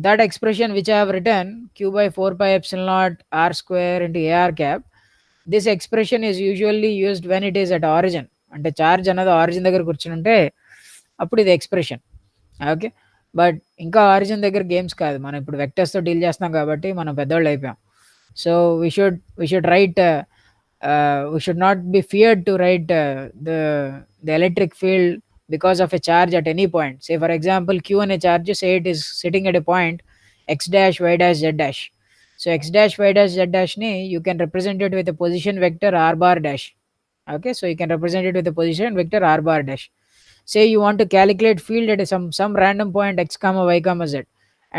that expression which I have written q/4πε0 r² into ar cap, this expression is usually used when it is at origin, అంటే charge అన్నది origin దగ్గర కూర్చుని ఉంటే అప్పుడు ఇది expression, okay. But ఇంకా origin దగ్గర games కాదు, మనం ఇప్పుడు వెక్టర్స్తో డీల్ చేస్తున్నాం కాబట్టి మనం పెద్దవాళ్ళు అయిపోయాం. So we should write, we should not be feared to write the electric field because of a charge at any point. Say for example q అనే charge, say it is sitting at a point x dash y dash z dash. So x dash y dash z dash ni you can represent it with a position vector r bar dash, okay. So you can represent it with a position vector r bar dash. Say you want to calculate field at some random point x comma y comma z,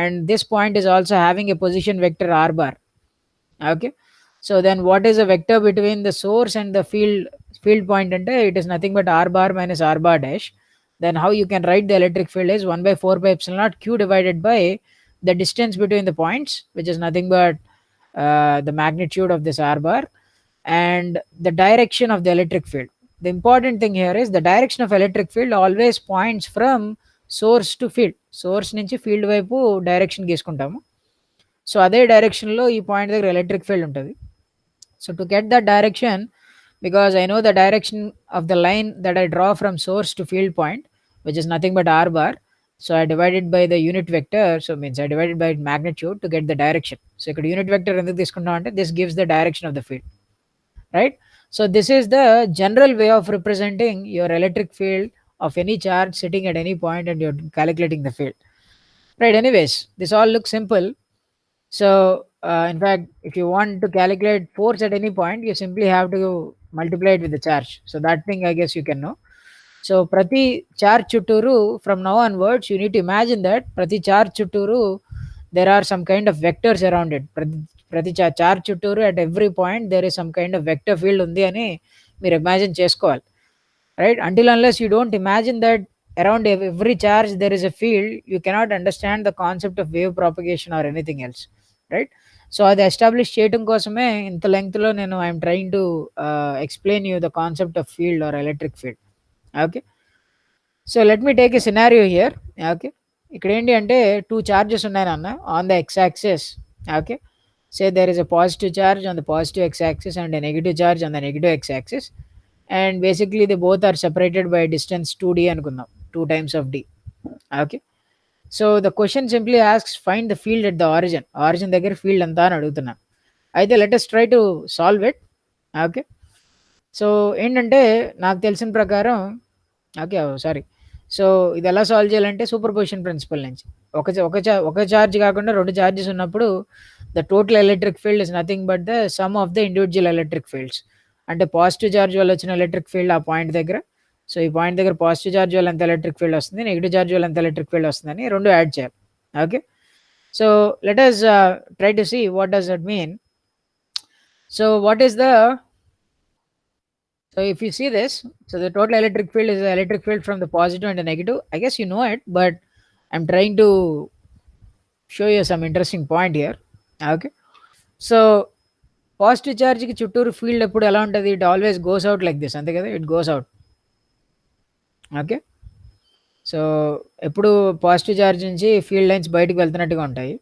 and this point is also having a position vector r bar, okay. So then what is the vector between the source and the field point, and it is nothing but r bar minus r bar dash. Then how you can write the electric field is 1/4πε0 q divided by the distance between the points, which is nothing but the magnitude of this r bar, and the direction of the electric field. The important thing here is the direction of electric field always points from source to field. Source నుంచి field వైపు direction గీసుకుంటాము. So అదే డైరెక్షన్లో ఈ point దగ్గర electric field ఉంటుంది. So to get that direction, because I know the direction of the line that I draw from source to field point, which is nothing but r bar, so I divided by the unit vector, so means I divided by magnitude to get the direction. So ఇక్కడ unit vector ఎందుకు తీసుకుంటాం అంటే this gives the direction of the field, right? So this is the general way of representing your electric field of any charge sitting at any point and you're calculating the field, right? Anyways, this all looks simple. So in fact if you want to calculate force at any point, you simply have to multiply it with the charge. So that thing I guess you can know. So prati charge chutturu, from now onwards you need to imagine that prati charge chutturu there are some kind of vectors around it. Prati charge chutturu at every point there is some kind of vector field undi ani meer imagine chesukovali, right? Until unless you don't imagine that around every charge there is a field, you cannot understand the concept of wave propagation or anything else, right? So అది establish చేయడం కోసమే ఇంత లెంగ్త్లో నేను I'm trying to explain you the concept of field or electric field, okay. So let me take a scenario here, okay. ఇక్కడ ఏంటి అంటే 2 charges ఉన్నాయి నాన్న on the x axis, okay. Say there is a positive charge on the positive x axis and a negative charge on the negative x axis, and basically the both are separated by distance 2d అనుకుందాం, 2 times of d, okay. So the question simply asks find the field at the origin దగ్గర field అంతా అని అడుగుతున్నాను. అయితే let us try to solve it, okay. So ఏంటంటే నాకు తెలిసిన ప్రకారం, ఓకే సారీ, సో ఇది ఎలా సాల్వ్ చేయాలంటే సూపర్ పొజిషన్ ప్రిన్సిపల్ నుంచి ఒక చార్జ్ కాకుండా 2 చార్జెస్ ఉన్నప్పుడు the total electric field is nothing but the sum of the individual electric fields. అంటే పాజిటివ్ చార్జ్ వల్ల వచ్చిన ఎలక్ట్రిక్ ఫీల్డ్ ఆ పాయింట్ దగ్గర, సో ఈ పాయింట్ దగ్గర పాజిటివ్ చార్జ్ వల్ల ఎంత ఎలక్ట్రిక్ ఫీల్డ్ వస్తుంది, నెగిటివ్ చార్జ్ వల్ల ఎంత ఎలక్ట్రిక్ ఫీల్డ్ వస్తుందని 2 యాడ్ చేయాలి, okay. So let us try to see what does that mean. So what is the, so if you see this, so the total electric field is the electric field from the positive and the negative. I guess you know it, but I'm trying to show you some interesting point here, okay. So positive చార్జ్కి చుట్టూరు field ఎప్పుడు ఎలా ఉంటుంది, it always goes out like this, అంతే కదా, it goes out. Okay. So ఎప్పుడు positive charge నుంచి field lines బయటకు వెళ్తున్నట్టుగా ఉంటాయి.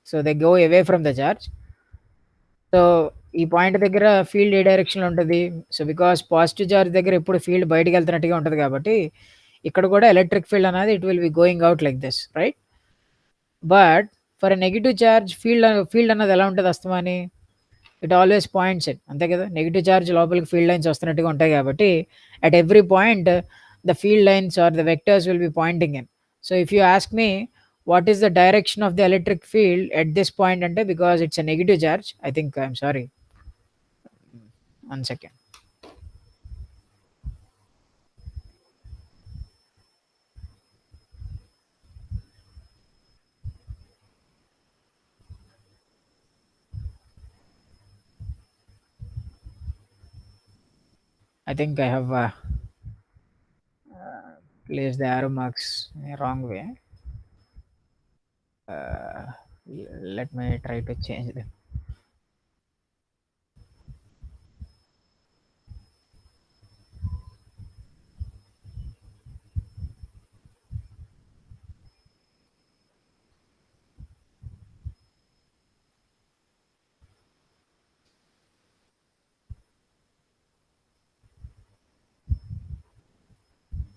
So they go away from the charge. So ఈ పాయింట్ దగ్గర ఫీల్డ్ ఏ డైరెక్షన్‌లో ఉంటది? సో బికాస్ పాజిటివ్ చార్జ్ దగ్గర ఎప్పుడు ఫీల్డ్ బయటికి వెళ్తున్నట్టుగా ఉంటది కాబట్టి ఇక్కడ కూడా ఎలక్ట్రిక్ ఫీల్డ్ అనేది it will be going out like this, right? But for a negative charge field అన్నది ఎలా ఉంటది అస్తమాని? ఇట్ ఆల్వేస్ పాయింట్స్ ఇట్, అంతే కదా? నెగెటివ్ చార్జ్ లోపలికి ఫీల్డ్ లైన్స్ వస్తున్నట్టుగా ఉంటాయి కాబట్టి at every point the field lines are the vectors will be pointing in. So if you ask me what is the direction of the electric field at this point ante, because it's a negative charge, I think, I'm sorry, 1 second, I think I have placed the arrow marks in a wrong way. uh, Let me try to change them.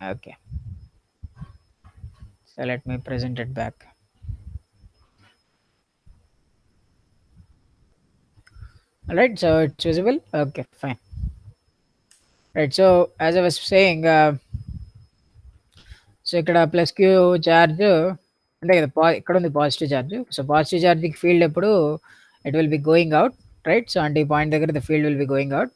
Okay, so let me present it back. All right, so it's visible. Okay, fine. Right, so as I was saying, so ఇక్కడ plus q charge అంతే కదా, ఇక్కడ ఉంది positive charge. So positive చార్జ్కి field ఎప్పుడు it will be going out, right? So అంటే ఈ point దగ్గర the field will be going out.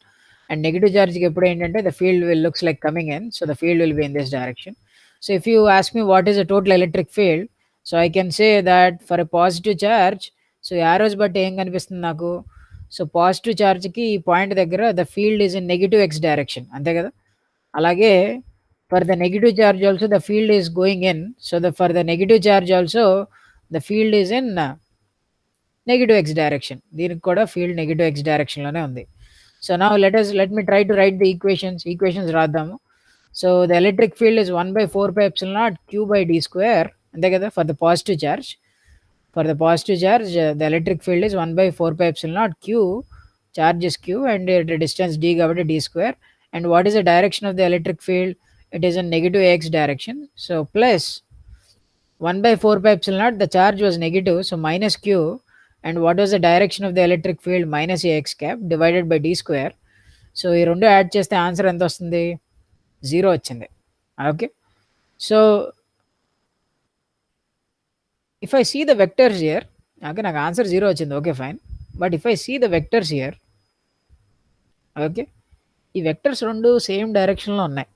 And negative చార్జ్కి ఎప్పుడు ఏంటంటే the field will looks like coming in, so the field will be in this direction. So if you ask me what is the total electric field, so I can say that for a positive charge, so arrows బట్టి ఏం కనిపిస్తుంది నాకు? So positive చార్జ్కి ఈ point దగ్గర the field is in negative X direction, అంతే కదా? అలాగే for the negative charge also the field is going in, so the for the negative charge also the field is in negative x direction. దీనికి కూడా field negative x డైరెక్షన్లోనే ఉంది. So now let me try to write the equations రాద్దాము. So the electric field is 1/4πε0 q/d², అంతే కదా? For the positive charge, the electric field is 1/4πε0 q, charge is q and the distance d కాబట్టి d square. And what is the direction of the electric field? It is in negative x direction. So plus 1/4πε0, the charge was negative, so minus q. And what was the direction of the electric field? Minus ax cap divided by d square. So ఈ రెండు add చేస్తే answer ఎంత వస్తుంది? 0 వచ్చింది. Okay, so if I see the vectors here, okay, నాకు answer 0 వచ్చింది, okay fine. But if I see the vectors here, okay, ఈ vectors రెండు సేమ్ డైరెక్షన్లో ఉన్నాయి.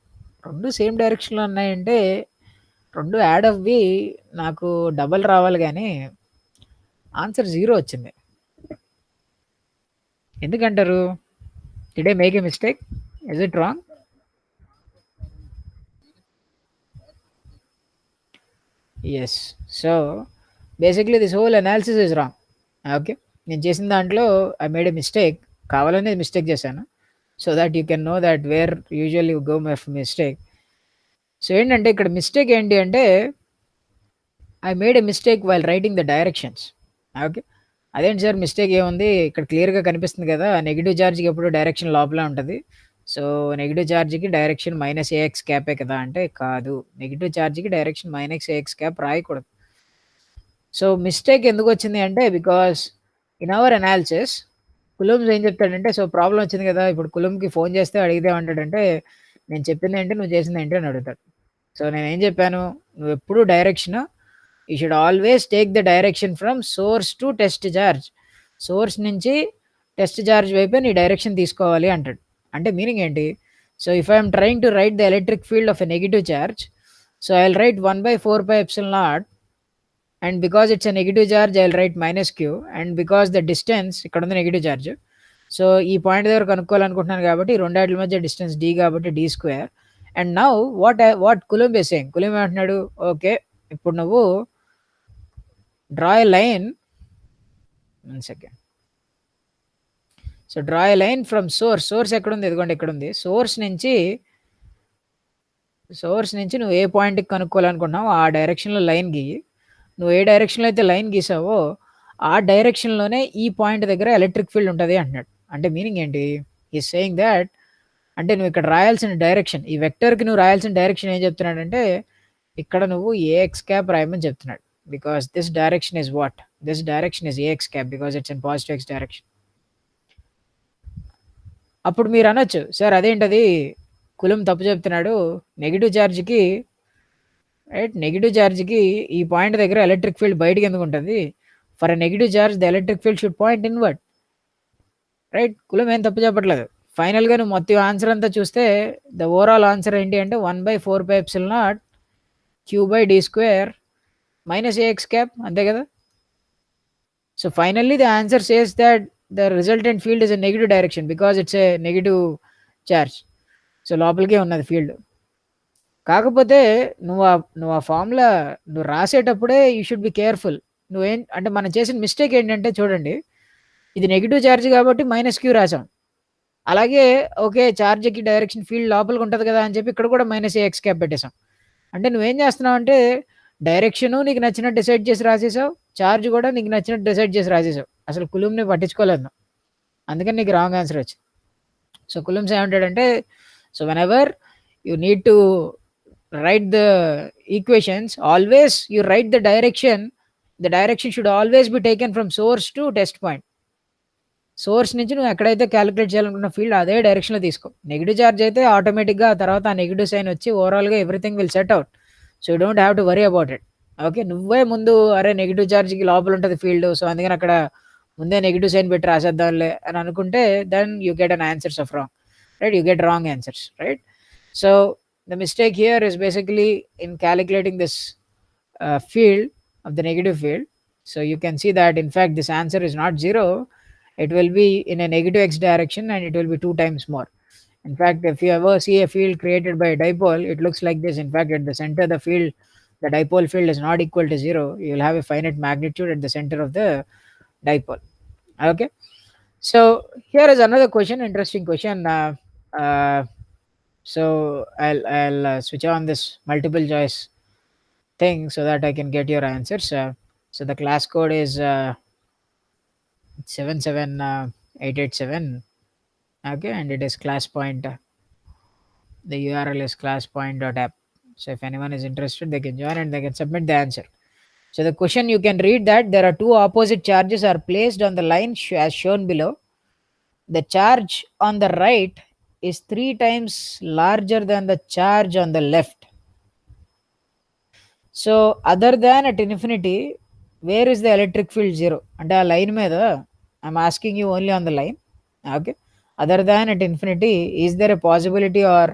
రెండు సేమ్ డైరెక్షన్లో ఉన్నాయంటే రెండు యాడ్ అవ్వి నాకు డబల్ రావాలి, కానీ ఆన్సర్ 0 వచ్చింది. ఎందుకంటారు? Did I make a mistake? Is it wrong? Yes. So basically this whole analysis is wrong. Okay, నేను చేసిన దాంట్లో ఐ మేడ్ ఎ మిస్టేక్, కావాలనే మిస్టేక్ చేశాను. So that you can know that where usually you go my mistake. సో ఏంటంటే ఇక్కడ mistake ఏంటి అంటే I made a mistake while writing the directions. Okay, అదేంటి సార్ మిస్టేక్ ఏముంది? ఇక్కడ క్లియర్గా కనిపిస్తుంది కదా, నెగిటివ్ ఛార్జ్కి ఎప్పుడు డైరెక్షన్ లోపలే ఉంటుంది. సో నెగిటివ్ ఛార్జ్కి డైరెక్షన్ మైనస్ ఏఎక్స్ క్యాపే కదా అంటే కాదు, నెగిటివ్ ఛార్జ్కి డైరెక్షన్ మైనస్ ఏఎక్స్ క్యాప్ రాయకూడదు. సో మిస్టేక్ ఎందుకు వచ్చింది అంటే because in our analysis Coulomb's ఏం చెప్తాడంటే, సో ప్రాబ్లం వచ్చింది కదా, ఇప్పుడు కులంకి ఫోన్ చేస్తే అడిగితే ఏమంటాడంటే నేను చెప్పింది ఏంటి, నువ్వు చేసింది ఏంటి అని అడుగుతాడు. సో నేనేం చెప్పాను, నువ్వు ఎప్పుడు direction you should always take the direction from source to test charge. Source నుంచి టెస్ట్ చార్జ్ వైపే నీ డైరెక్షన్ తీసుకోవాలి అంటాడు. అంటే మీనింగ్ ఏంటి? So if I'm trying to write the electric field of a negative charge, so I will write 1/4πε0, and because it's a negative charge I'll write minus q, and because the distance ఇక్కడ ఉంది negative charge, so ఈ point దగ్గర కనుక్కోవాలనుకుంటున్నాను కాబట్టి రెండాట్ల మధ్య distance d కాబట్టి d square. And now what Coulomb is saying, Coulomb ఏమంటున్నాడు, ఓకే ఇప్పుడు నువ్వు draw a line, 1 second. So draw a line from source ఎక్కడ ఉంది? ఇదిగోండి ఇక్కడ ఉంది. సోర్స్ నుంచి సోర్స్ నుంచి నువ్వు ఏ పాయింట్‌కి కనుక్కోవాలనుకుంటున్నావో ఆ డైరెక్షన్‌లో లైన్ గీయి. నువ్వు ఏ డైరెక్షన్‌లో అయితే లైన్ గీసావో, ఆ డైరెక్షన్‌లోనే ఈ పాయింట్ దగ్గర ఎలక్ట్రిక్ ఫీల్డ్ ఉంటది అంటున్నాడు. అంటే మీనింగ్ ఏంటి? హి ఈస్ సేయింగ్ థట్ అంటే నువ్వు ఇక్కడ రాయాల్సిన డైరెక్షన్, ఈ వెక్టర్‌కి నువ్వు రాయాల్సిన డైరెక్షన్ ఏం చెప్తున్నాడంటే, ఇక్కడ నువ్వు ఏఎక్స్ క్యాప్ రాయమని చెప్తున్నాడు. Because this direction is what? This direction is a x cap because it's in positive x direction. అప్పుడు మీరు అనొచ్చు, సార్ అదేంటది కులం తప్పు చెప్తున్నాడు. నెగెటివ్ చార్జ్‌కి రైట్, నెగెటివ్ చార్జ్‌కి ఈ పాయింట్ దగ్గర ఎలక్ట్రిక్ ఫీల్డ్ బయటికి ఎందుకు ఉంటుంది? For a negative charge the electric field should point inward. Right, Coulomb ఏం తప్పు చెప్పట్లేదు. ఫైనల్‌గా నువ్వు మొత్తం ఆన్సర్ అంతా చూస్తే ద ఓవరాల్ ఆన్సర్ ఏంటి అంటే 1/4πε0 q/d² minus ax cap, అంతే కదా. So finally the answer says that the resultant field is a negative direction because it's a negative charge. So లోపలికే ఉన్నది ఫీల్డ్. కాకపోతే నువ్వు ఆ ఫార్ములా నువ్వు రాసేటప్పుడే యూ షుడ్ బి కేర్ఫుల్. నువ్వేం అంటే మనం చేసిన మిస్టేక్ ఏంటంటే చూడండి, ఇది నెగెటివ్ చార్జ్ కాబట్టి -q రాసాం. అలాగే ఓకే, చార్జ్‌కి డైరెక్షన్ ఫీల్డ్ లోపలికి ఉంటది కదా అని చెప్పి ఇక్కడ కూడా -ax క్యాప్ పెట్టేసాం. అంటే నువ్వేం చేస్తున్నావంటే డైరెక్షను నీకు నచ్చినట్టు డిసైడ్ చేసి రాసేసావు. చార్జ్ కూడా నీకు నచ్చినట్టు డిసైడ్ చేసి రాసేసావు. అసలు కులుంని పట్టించుకోలేదు నువ్వు. అందుకని నీకు రాంగ్ ఆన్సర్ వచ్చింది. సో కులమ్స్ ఏమంటాడంటే, so whenever you need to write the equations, always you write the direction. The direction should always be taken from source to test point. Source నుంచి నువ్వు ఎక్కడైతే క్యాలిక్యులేట్ చేయాలనుకున్న ఫీల్డ్ అదే డైరెక్షన్లో తీసుకో. నెగిటివ్ చార్జ్ అయితే ఆటోమేటిక్గా ఆ తర్వాత ఆ నెగిటివ్ సైన్ వచ్చి ఓవరాల్గా everything will set out. So you don't have to worry about it. Okay, నువ్వే ముందు అరే నెగిటివ్ చార్జ్కి లోపల ఉంటుంది ఫీల్డ్, సో అందుకని అక్కడ ముందే నెగిటివ్ సైన్ పెట్టి రాసేద్దాంలే అని అనుకుంటే then you get an answers of wrong. Right, you get wrong answers. Right, so the mistake here is basically in calculating this field of the negative field. So you can see that in fact this answer is not 0, it will be in a negative x direction and it will be 2 times more. In fact, if you ever see a field created by a dipole, it looks like this. In fact, at the center the field, the dipole field is not equal to 0. You will have a finite magnitude at the center of the dipole. Okay, so here is another question, interesting question. Uh, so I'll switch on this multiple choice thing so that I can get your answers. So the class code is 77887. Okay, and it is class point. The URL is classpoint.app. So if anyone is interested, they can join and they can submit the answer. So the question, you can read that there are two opposite charges are placed on the line as shown below. The charge on the right is 3 times larger than the charge on the left. So other than at infinity, where is the electric field 0? And a line మీద I'm asking you only on the line. Okay, other than at infinity, is there a possibility or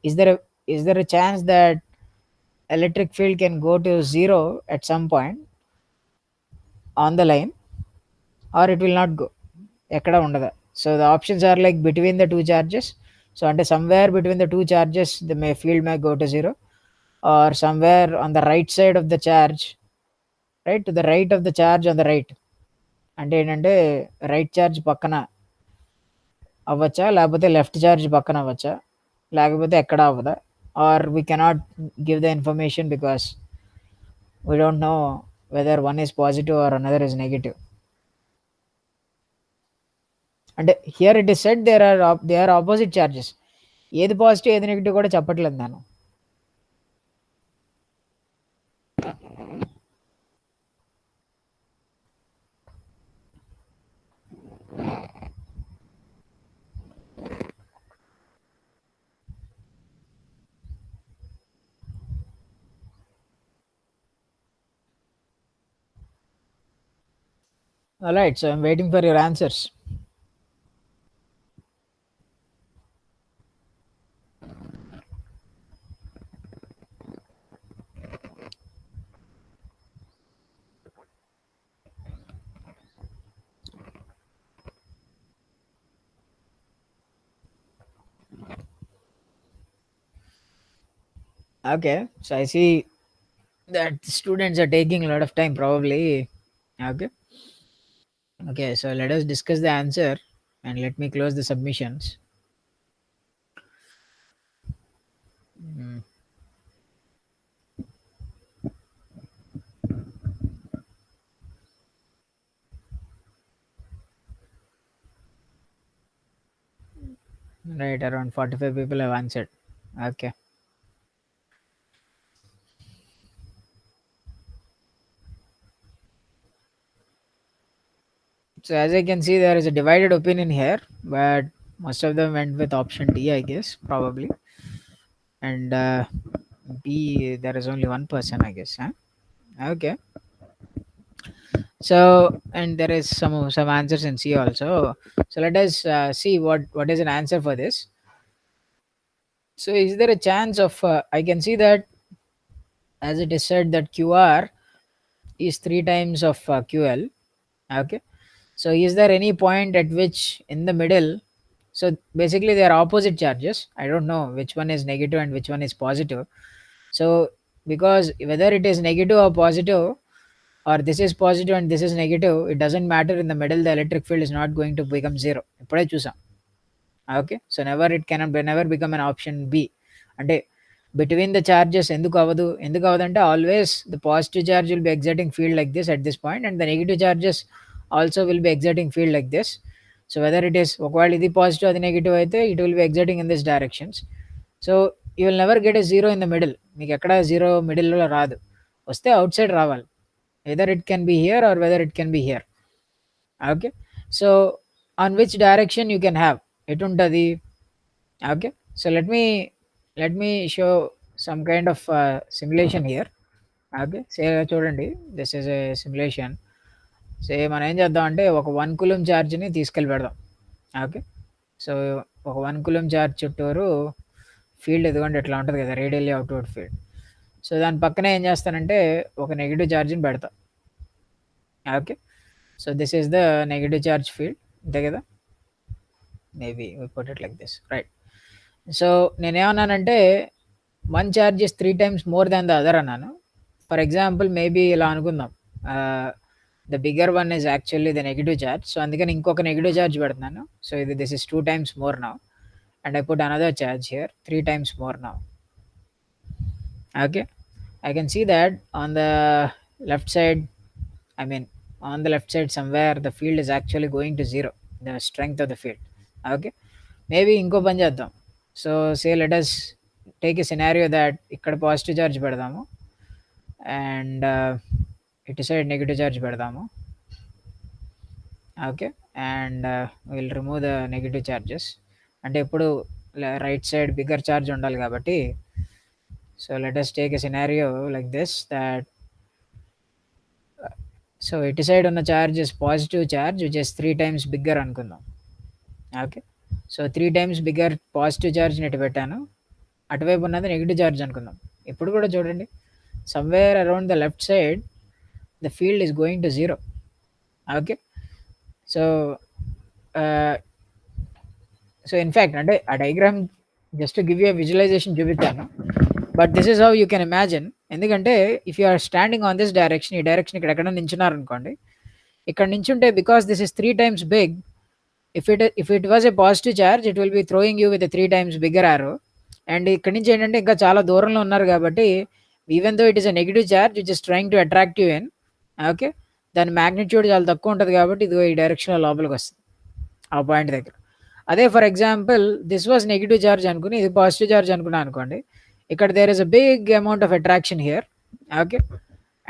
is there a chance that electric field can go to 0 at some point on the line, or it will not go? ఎక్కడ ఉండదా? So the options are like between the two charges. So అంటే somewhere between the two charges the field may go to 0, or somewhere on the right side of the charge, right, to the right of the charge on the right. అంటే ఏంటంటే right charge పక్కన అవ్వచ్చా, లేకపోతే left charge పక్కన అవ్వచ్చా, లేకపోతే ఎక్కడ అవ్వదా, or we cannot give the information because we don't know whether one is positive or another is negative. అంటే here it is said they are opposite charges. ఏది పాజిటివ్ ఏది negative కూడా చెప్పట్లేదు నేను. All right, so I'm waiting for your answers. Okay, so I see that students are taking a lot of time probably. Okay, okay, so let us discuss the answer and let me close the submissions. Right, around 45 people have answered. Okay. So as I can see, there is a divided opinion here, but most of them went with option D, I guess, probably. And B, there is only one person, I guess. Huh? Okay. So, and there is some answers in C also. So let us see what is an answer for this. So is there a chance of I can see that as it is said that QR is 3 times of QL. Okay. So is there any point at which in the middle, so basically they are opposite charges. I don't know which one is negative and which one is positive. So because whether it is negative or positive, or this is positive and this is negative, it doesn't matter. In the middle the electric field is not going to become zero. ఇప్పుడే చూసాం. Okay, so never become an option B. అంటే between the charges ఎందుకు అవ్వదు అంటే always the positive charge will be exerting field like this at this point, and the negative charges also will be exerting field like this. So whether it is ఒకవేళ ఇది positive అది negative అయితే it will be exerting in this directions. So you will never get a zero in the middle. మీకు ఎక్కడ zero మిడిల్లో రాదు. వస్తే out side రావాలి. Either it can be here or whether it can be here. Okay, so on which direction you can have etuntadi. Okay, so let me show some kind of simulation here. Okay, say చూడండి, this is a simulation. సే మనం ఏం చేద్దాం అంటే ఒక 1 కూలం ఛార్జ్ని తీసుకెళ్ళి పెడదాం. Okay, so ఒక 1 కూలం charge చుట్టూరు ఫీల్డ్ ఎదుగుంటే ఎట్లా ఉంటుంది కదా, రేడియల్లీ అవుట్వర్డ్ ఫీల్డ్. సో దాని పక్కనే ఏం చేస్తానంటే ఒక నెగిటివ్ ఛార్జ్ని పెడతా. Okay, so this is the negative charge field, అంతే కదా. Maybe we put it like this, right? So నేనేమన్నానంటే one charge is 3 times more than the other అన్నాను. ఫర్ ఎగ్జాంపుల్ మేబీ ఇలా అనుకుందాం, the bigger one is actually the negative charge. So అందుకని ఇంకొక negative charge పెడుతున్నాను. So ఇది this is 2 times more now, and I put another charge here 3 times more now. Okay, I can see that on the left side, I mean on the left side somewhere the field is actually going to zero, the strength of the field. Okay, maybe ఇంకో పని చేద్దాం. So say let us take a scenario that ఇక్కడ positive charge పెడదాము and ఇటు side negative charge పెడదాము. Okay, and will remove the negative charges. అంటే ఇప్పుడు right side bigger charge ఉండాలి కాబట్టి. So let us take a scenario like this that so ఇటు side ఉన్న charge is positive charge which is 3 times bigger అనుకుందాం. Okay, so 3 times bigger positive ఛార్జ్ని ఇటు పెట్టాను, అటువైపు ఉన్నది నెగిటివ్ ఛార్జ్ అనుకుందాం. ఇప్పుడు కూడా చూడండి, somewhere around the left side the field is going to zero. Okay, so so in fact అంటే ఆ diagram just give you visualization చూపిస్తాను, but this is how you can imagine. ఎందుకంటే if you are standing on this direction, ఈ direction ఇక్కడ ఎక్కడ నించున్నారనుకోండి, ఇక్కడ నించుంటే because this is 3 times big, if it was a positive charge it will be throwing you with a 3 times bigger arrow. And ఇక్కడి నుంచి ఏంటంటే ఇంకా చాలా దూరంలో ఉన్నారు కాబట్టి even though it is a negative charge which is trying to attract you in. Okay, దాని magnitude చాలా తక్కువ ఉంటుంది కాబట్టి ఇది ఈ డైరెక్షన్లో లోపలికి వస్తుంది ఆ పాయింట్ దగ్గర. అదే for example this was negative charge అనుకుని ఇది పాజిటివ్ ఛార్జ్ అనుకున్నా అనుకోండి, ఇక్కడ there is a big amount of attraction here. Okay,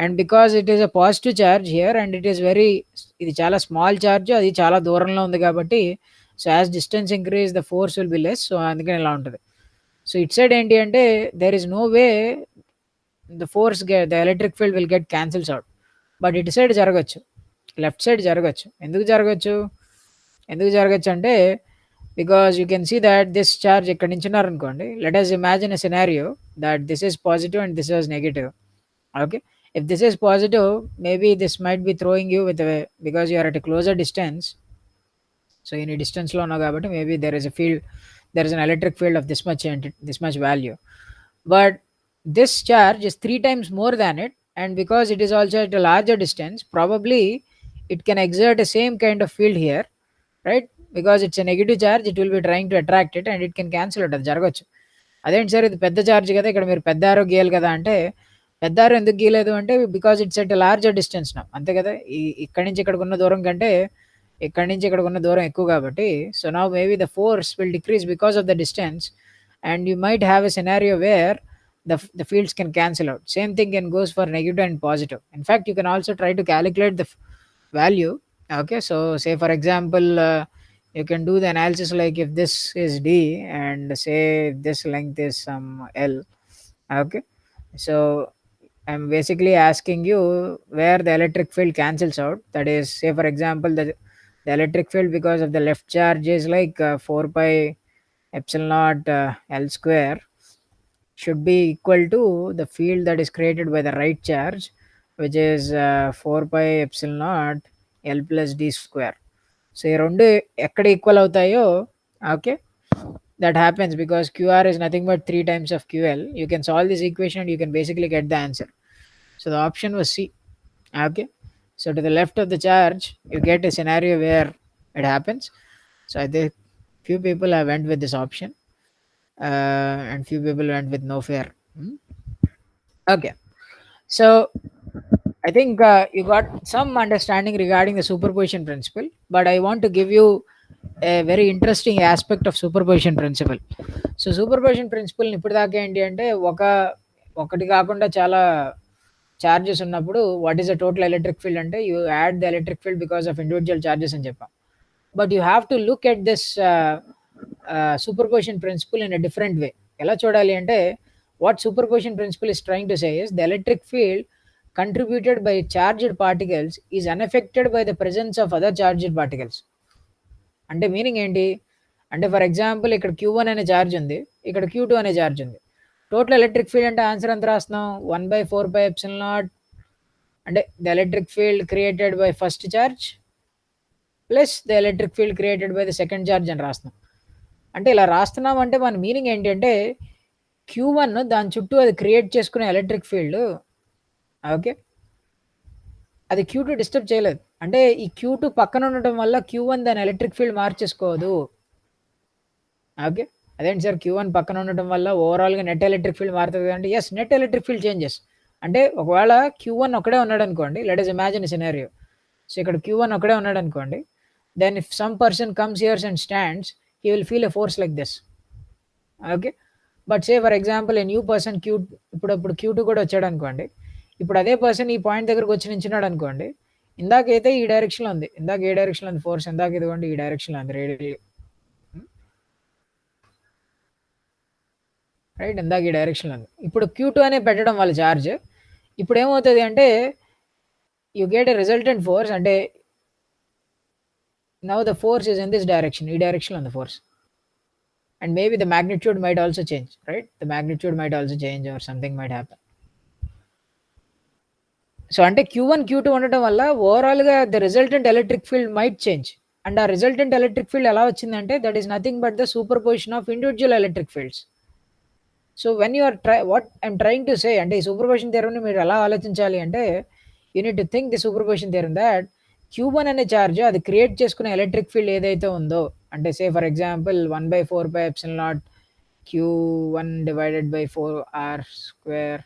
and because it is a positive charge here and it is very, ఇది చాలా స్మాల్ ఛార్జ్, అది చాలా దూరంలో ఉంది కాబట్టి so as distance increase the force will be less. So అందుకని ఇలా ఉంటుంది. సో ఇట్ సైడ్ ఏంటి అంటే there is no way the force the electric field will get cancels out, but ఇటు సైడ్ జరగచ్చు, లెఫ్ట్ సైడ్ జరగచ్చు. ఎందుకు జరగచ్చు అంటే because you can see that this charge ఇక్కడ నుంచి ఉన్నారనుకోండి, let us imagine a scenario that this is positive and this is negative. Okay, if this is positive, maybe this might be throwing you with a, because you are at a closer distance, so in a distance lo unnao kabatti maybe there is a field, there is an electric field of this much value, but this charge is 3 times more than it, and because it is also at a larger distance, probably it can exert the same kind of field here, right? Because it's a negative charge, it will be trying to attract it and it can cancel it. అది జరగచ్చు. అదేంటి sir ఇది పెద్ద charge కదా, ఇక్కడ మీరు పెద్ద ఆరో గీయాలి కదా అంటే, పెద్ద ఆరో ఎందుకు గీయలేదు అంటే because it's at larger distance నా, అంతే కదా. ఇక్కడి నుంచి ఇక్కడికి ఉన్న దూరం కంటే ఇక్కడి నుంచి ఇక్కడికి ఉన్న దూరం ఎక్కువ కాబట్టి, so now maybe the force will decrease because of the distance, and you might have a scenario wear the fields can cancel out. Same thing can goes for negative and positive. In fact, you can also try to calculate the value. Okay, so say for example, you can do the analysis like if this is d and say this length is some l. Okay, so I'm basically asking you where the electric field cancels out. That is, say for example, the electric field because of the left charge is like 4 pi epsilon naught L square should be equal to the field that is created by the right charge, which is 4 pi epsilon naught L plus D square. So ఈ రెండు ఎక్కడ equal అవుతాయో, okay, that happens because QR is nothing but 3 times of QL. You can solve this equation and you can basically get the answer. So the option was C. Okay, so to the left of the charge you get a scenario where it happens. So I think few people have went with this option, and few people went with no fear. Okay, so I think you got some understanding regarding the superposition principle, but I want to give you a very interesting aspect of superposition principle. So superposition principle ఇప్పుడు దాకా ఏంటి అంటే ఒకటి కాకుండా చాలా charges ఉన్నప్పుడు what is the total electric field అంటే you add the electric field because of individual charges అని చెప్పాం. But you have to look at this superposition principle in a different way. ఎలా చూడాలి అంటే what superposition principle is trying to say is the electric field contributed by charged particles is unaffected by the presence of other charged particles. అంటే meaning ఏంటి అంటే for example ఇక్కడ Q1 అనే charge ఉంది, ఇక్కడ Q2 అనే ఛార్జ్ ఉంది. Total electric field అంటే ఆన్సర్ ఎంత రాస్తున్నాం 1/4 pi epsilon naught అంటే the electric field created by first charge plus the electric field created by the second charge అని రాస్తున్నాం. అంటే ఇలా రాస్తున్నాం అంటే మన మీనింగ్ ఏంటి అంటే Q1 దాని చుట్టూ అది క్రియేట్ చేసుకునే ఎలక్ట్రిక్ ఫీల్డ్, ఓకే, అది Q2 డిస్టర్బ్ చేయలేదు. అంటే ఈ Q2 పక్కన ఉండటం వల్ల Q1 దాని ఎలక్ట్రిక్ ఫీల్డ్ మార్చేసుకోదు. ఓకే, అదేంటి సార్ Q1 పక్కన ఉండటం వల్ల ఓవరాల్గా నెట్ ఎలక్ట్రిక్ ఫీల్డ్ మారుతుంది అంటే yes, net electric field changes. అంటే ఒకవేళ Q1 ఒకడే ఉన్నాడు అనుకోండి, let us imagine a scenario. So ఇక్కడ Q1 ఒకడే ఉన్నాడు అనుకోండి, then if some person comes here's and stands, he will feel a force like this. Okay, but say for example a new person ఇప్పుడు Q2 కూడా వచ్చాడు అనుకోండి, ఇప్పుడు అదే పర్సన్ ఈ పాయింట్ దగ్గరకు వచ్చి నించున్నాడు అనుకోండి, ఇందాకైతే ఈ డైరెక్షన్లో ఉంది, ఇందాక ఏ డైరెక్షన్లో ఉంది ఫోర్స్, ఇందాక ఇదిగోండి ఈ డైరెక్షన్లో ఉంది రేడియల్, రైట్, ఇందాక ఈ డైరెక్షన్లో ఉంది. ఇప్పుడు Q2 అనే పెట్టడం వల్ల చార్జ్ ఇప్పుడు ఏమవుతుంది అంటే you get a resultant force, అంటే now the force is in this direction, ఈ డైరెక్షన్లో ఉంది force, and maybe the magnitude might also change, right? The magnitude might also change or something might happen. So ante Q1 Q2 ఉండటం వల్ల overall గా the resultant electric field might change, and ఆ resultant electric field ఎలా వచ్చిందంటే that is nothing but the superposition of individual electric fields. So when you are what I'm trying to say అంటే ఈ superposition theorem ని మీరు ఎలా ఆలోచించాలి అంటే you need to think the superposition theorem that Q1 అనే చార్జ్ అది create చేసుకునే ఎలక్ట్రిక్ ఫీల్డ్ ఏదైతే ఉందో, అంటే say for example 1/4 pi epsilon naught Q1 divided by 4r square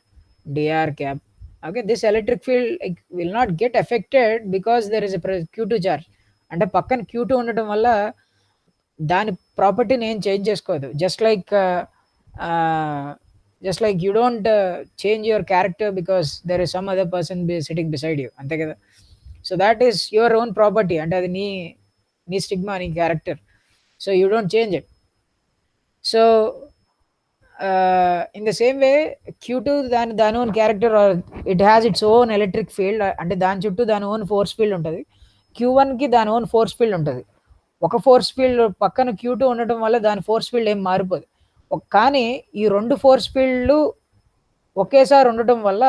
dr cap. Okay, this electric field will not get affected because there is a Q2 charge. అంటే పక్కన Q2 ఉండటం వల్ల దాని ప్రాపర్టీని ఏం చేంజ్ చేసుకోదు. Just like you don't change your character because there is some other person sitting beside you, అంతే కదా. So that is your own property, అంటే అది నీ స్టిగ్మా, నీ character. So you don't change it. So in the same way Q2 దాని own character, it has its own electric field, అంటే దాని చుట్టూ దాని ఓన్ ఫోర్స్ ఫీల్డ్ ఉంటుంది. Q1కి దాని ఓన్ ఫోర్స్ ఫీల్డ్ ఉంటుంది. ఒక ఫోర్స్ ఫీల్డ్ పక్కన Q2 ఉండటం వల్ల దాని ఫోర్స్ ఫీల్డ్ ఏం మారిపోదు. కానీ ఈ రెండు ఫోర్స్ ఫీల్డ్లు ఒకేసారి ఉండటం వల్ల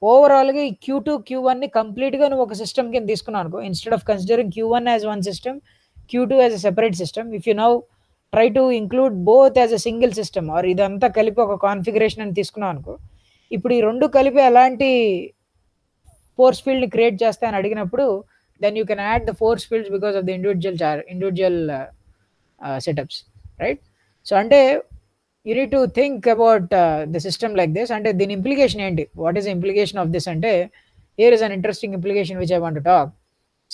ఓవరాల్గా ఈ Q2 Q1ని కంప్లీట్గా నువ్వు ఒక సిస్టమ్ కింద తీసుకున్నావు అనుకో, instead of considering Q1 as one system, Q2 as a separate system, if you now try to include both as a single system or ఇదంతా కలిపి ఒక కాన్ఫిగరేషన్ అని తీసుకున్నావు అనుకో, ఇప్పుడు ఈ రెండు కలిపి ఎలాంటి ఫోర్స్ ఫీల్డ్ని క్రియేట్ చేస్తాయని అడిగినప్పుడు then you can add the force fields because of the individual setups, right. So అంటే you need to think about the system like this, and the implication enti, what is the implication of this ante here is an interesting implication which I want to talk.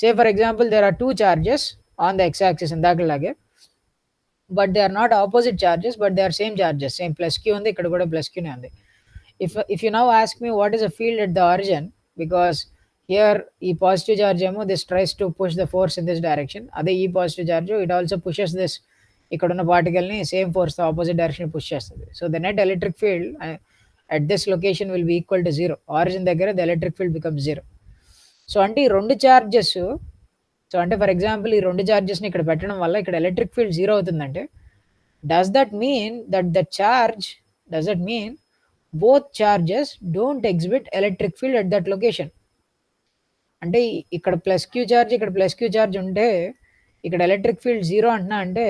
Say for example, there are two charges on the x-axis ఇందాకలాగే, but they are not opposite charges, but they are same charges, same plus q ఉంది, ఇక్కడ కూడా plus q నే ఉంది. If you now ask me what is a field at the origin, because here ఈ positive charge ఏమో this tries to push the force in this direction, అదే ఈ positive charge it also pushes this ఇక్కడ ఉన్న particle ని same force తో opposite direction push చేస్తుంది. So the net electric field at this location will be equal to 0. Origin దగ్గర the electric field becomes 0. So అంటే ఈ రెండు చార్జెస్, సో అంటే ఫర్ ఎగ్జాంపుల్ ఈ రెండు చార్జెస్ని ఇక్కడ పెట్టడం వల్ల ఇక్కడ ఎలక్ట్రిక్ ఫీల్డ్ 0 అవుతుందంటే, does that mean both charges don't exhibit electric field at that location? అంటే ఇక్కడ ప్లస్ క్యూ చార్జ్ ఇక్కడ ప్లస్ క్యూ చార్జ్ ఉంటే ఇక్కడ ఎలక్ట్రిక్ ఫీల్డ్ 0 అంటున్నా అంటే,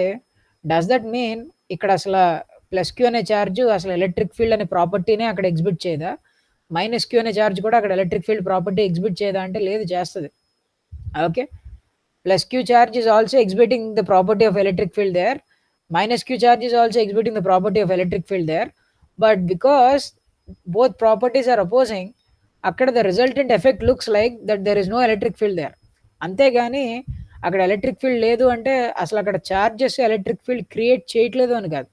డస్ దట్ మీన్ ఇక్కడ అసలు ప్లస్ క్యూ అనే చార్జ్ అసలు ఎలక్ట్రిక్ ఫీల్డ్ అనే ప్రాపర్టీనే అక్కడ ఎగ్జిబిట్ చేయదా? మైనస్ క్యూ అనే చార్జ్ కూడా అక్కడ ఎలక్ట్రిక్ ఫీల్డ్ ప్రాపర్టీ ఎగ్జిబిట్ చేయదా అంటే లేదు, చేస్తుంది. Okay, plus q charge is also exhibiting the property of electric field there, minus q charge is also exhibiting the property of electric field there, but because both properties are opposing, అక్కడ the resultant effect looks like that there is no electric field there. అంతేగాని అక్కడ electric field లేదు అంటే అసలు అక్కడ charges electric field create చేయట్లేదు అని కాదు.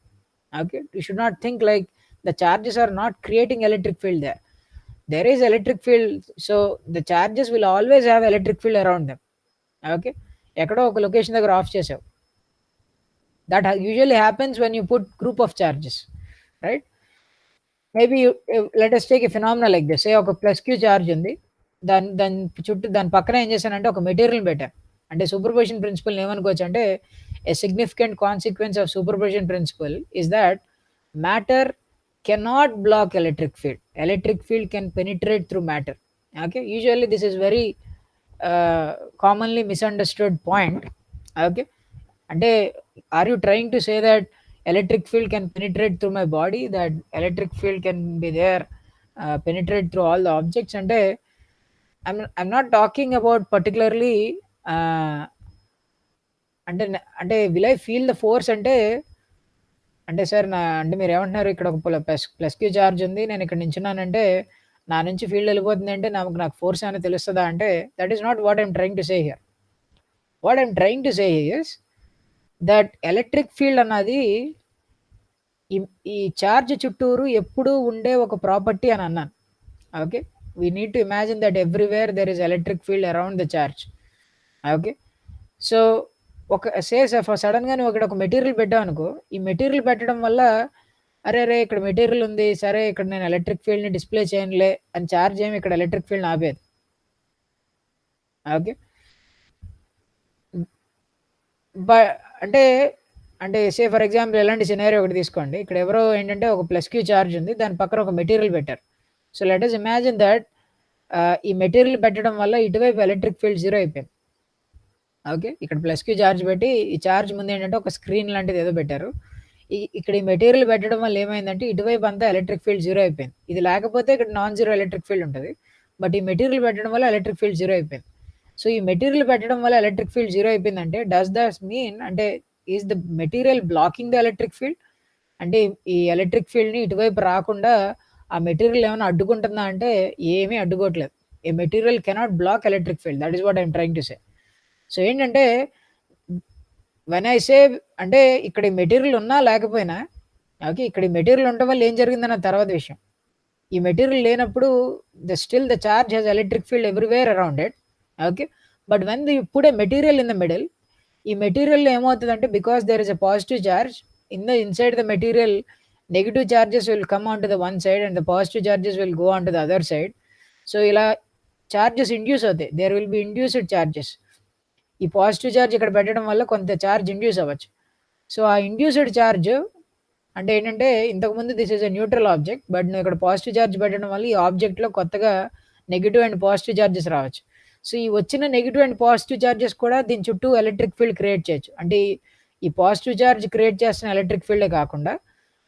Okay, you should not think like the charges are not creating electric field there. there is electric field, so the charges will always have electric field around them. Okay, ఎక్కడో ఒక location దగ్గర of చేసావు, that usually happens when you put group of charges, right? Maybe let us take a phenomena like this. ఒక plus q charge ఉంది, దాని చుట్టూ దాని పక్కన ఏం చేశానంటే ఒక మెటీరియల్ పెట్టాను. అంటే సూపర్పొజిషన్ ప్రిన్సిపల్ ఏమనుకోవచ్చు అంటే, a significant consequence of superposition principle is that matter cannot block electric field. Electric field can penetrate through matter. Okay, usually this is very commonly misunderstood point. Okay, ante are you trying to say that electric field can penetrate through my body, that electric field can be there, penetrate through all the objects? Ante I'm not talking about particularly ante will I feel the force ante sir అంటే మీరు ఏమంటున్నారు, ఇక్కడ ఒక plus q charge ఉంది, నేను ఇక్కడ నించున్నానంటే నా నుంచి ఫీల్డ్ వెళ్ళిపోతుంది అంటే నాకు ఫోర్స్ ఏమైనా తెలుస్తుందా అంటే, that is not what I'm trying to say here. What I'm trying to say is that electric field అన్నది ఈ చార్జ్ చుట్టూరు ఎప్పుడూ ఉండే ఒక ప్రాపర్టీ అని అన్నాను. Okay, we need to imagine that everywhere there is electric field around the charge. Okay, so ఒక సడన్గా నువ్వు ఇక్కడ ఒక మెటీరియల్ పెట్టావు అనుకో, ఈ మెటీరియల్ పెట్టడం వల్ల అరే ఇక్కడ మెటీరియల్ ఉంది, సరే ఇక్కడ నేను ఎలక్ట్రిక్ ఫీల్డ్ని డిస్ప్లే చేయనులే అని చార్జ్ ఏమి ఇక్కడ ఎలక్ట్రిక్ ఫీల్డ్ ఆపేది. ఓకే, అంటే సే ఫర్ ఎగ్జాంపుల్ ఎలాంటి సినారియో ఒకటి తీసుకోండి, ఇక్కడ ఎవరో ఏంటంటే ఒక ప్లస్ క్యూ చార్జ్ ఉంది, దాని పక్కన ఒక మెటీరియల్ పెట్టారు. So let us imagine that ఈ మెటీరియల్ పెట్టడం వల్ల ఇటువైపు ఎలక్ట్రిక్ ఫీల్డ్ 0 అయిపోయింది. ఓకే, ఇక్కడ ప్లస్ క్యూ చార్జ్ పెట్టి ఈ చార్జ్ ముందు ఏంటంటే ఒక స్క్రీన్ లాంటిది ఏదో పెట్టారు. ఇక్కడ ఈ మెటీరియల్ పెట్టడం వల్ల ఏమైందంటే ఇటువైపు అంతా ఎలక్ట్రిక్ ఫీల్డ్ 0 అయిపోయింది. ఇది లేకపోతే ఇక్కడ నాన్ జీరో ఎలక్ట్రిక్ ఫీల్డ్ ఉంటుంది, బట్ ఈ మెటీరియల్ పెట్టడం వల్ల ఎలక్ట్రిక్ ఫీల్డ్ 0 అయిపోయింది. సో ఈ మెటీరియల్ పెట్టడం వల్ల ఎలక్ట్రిక్ ఫీల్డ్ 0 అయిపోయిందంటే డస్ దట్ మీన్ అంటే is the material blocking the electric field? అంటే ఈ ఎలక్ట్రిక్ ఫీల్డ్ని ఇటువైపు రాకుండా ఆ మెటీరియల్ ఏమైనా అడ్డుకుంటుందా అంటే ఏమీ అడ్డుకోవట్లేదు. A material cannot block electric field, that is what I'm trying to say. So ఏంటంటే వెన్ ఐ సే అంటే ఇక్కడ ఈ మెటీరియల్ ఉన్నా లేకపోయినా, ఓకే, ఇక్కడ ఈ మెటీరియల్ ఉండడం వల్ల ఏం జరిగిందన్న తర్వాత విషయం. ఈ మెటీరియల్ లేనప్పుడు still the charge has electric field everywhere around it. Okay, but when you put a material in the middle, ఈ మెటీరియల్లో ఏమవుతుందంటే because there is a positive charge inside the material, negative charges will come on to the one side and the positive charges will go on to the other side. So ఇలా charges induce అవుతాయి, there will be induced charges. ఈ positive charge ఇక్కడ పెట్టడం వల్ల కొంత charge induce అవ్వచ్చు. So ఆ induced charge అంటే ఏంటంటే ఇంతకుముందు this is a neutral object, but నువ్వు ఇక్కడ పాజిటివ్ చార్జ్ పెట్టడం వల్ల ఈ ఆబ్జెక్ట్లో కొత్తగా నెగిటివ్ అండ్ పాజిటివ్ చార్జెస్ రావచ్చు. సో ఈ వచ్చిన నెగిటివ్ అండ్ పాజిటివ్ చార్జెస్ కూడా దీని చుట్టూ ఎలక్ట్రిక్ ఫీల్డ్ క్రియేట్ చేయొచ్చు. అంటే ఈ పాజిటివ్ చార్జ్ క్రియేట్ చేస్తున్న ఎలక్ట్రిక్ ఫీల్డే కాకుండా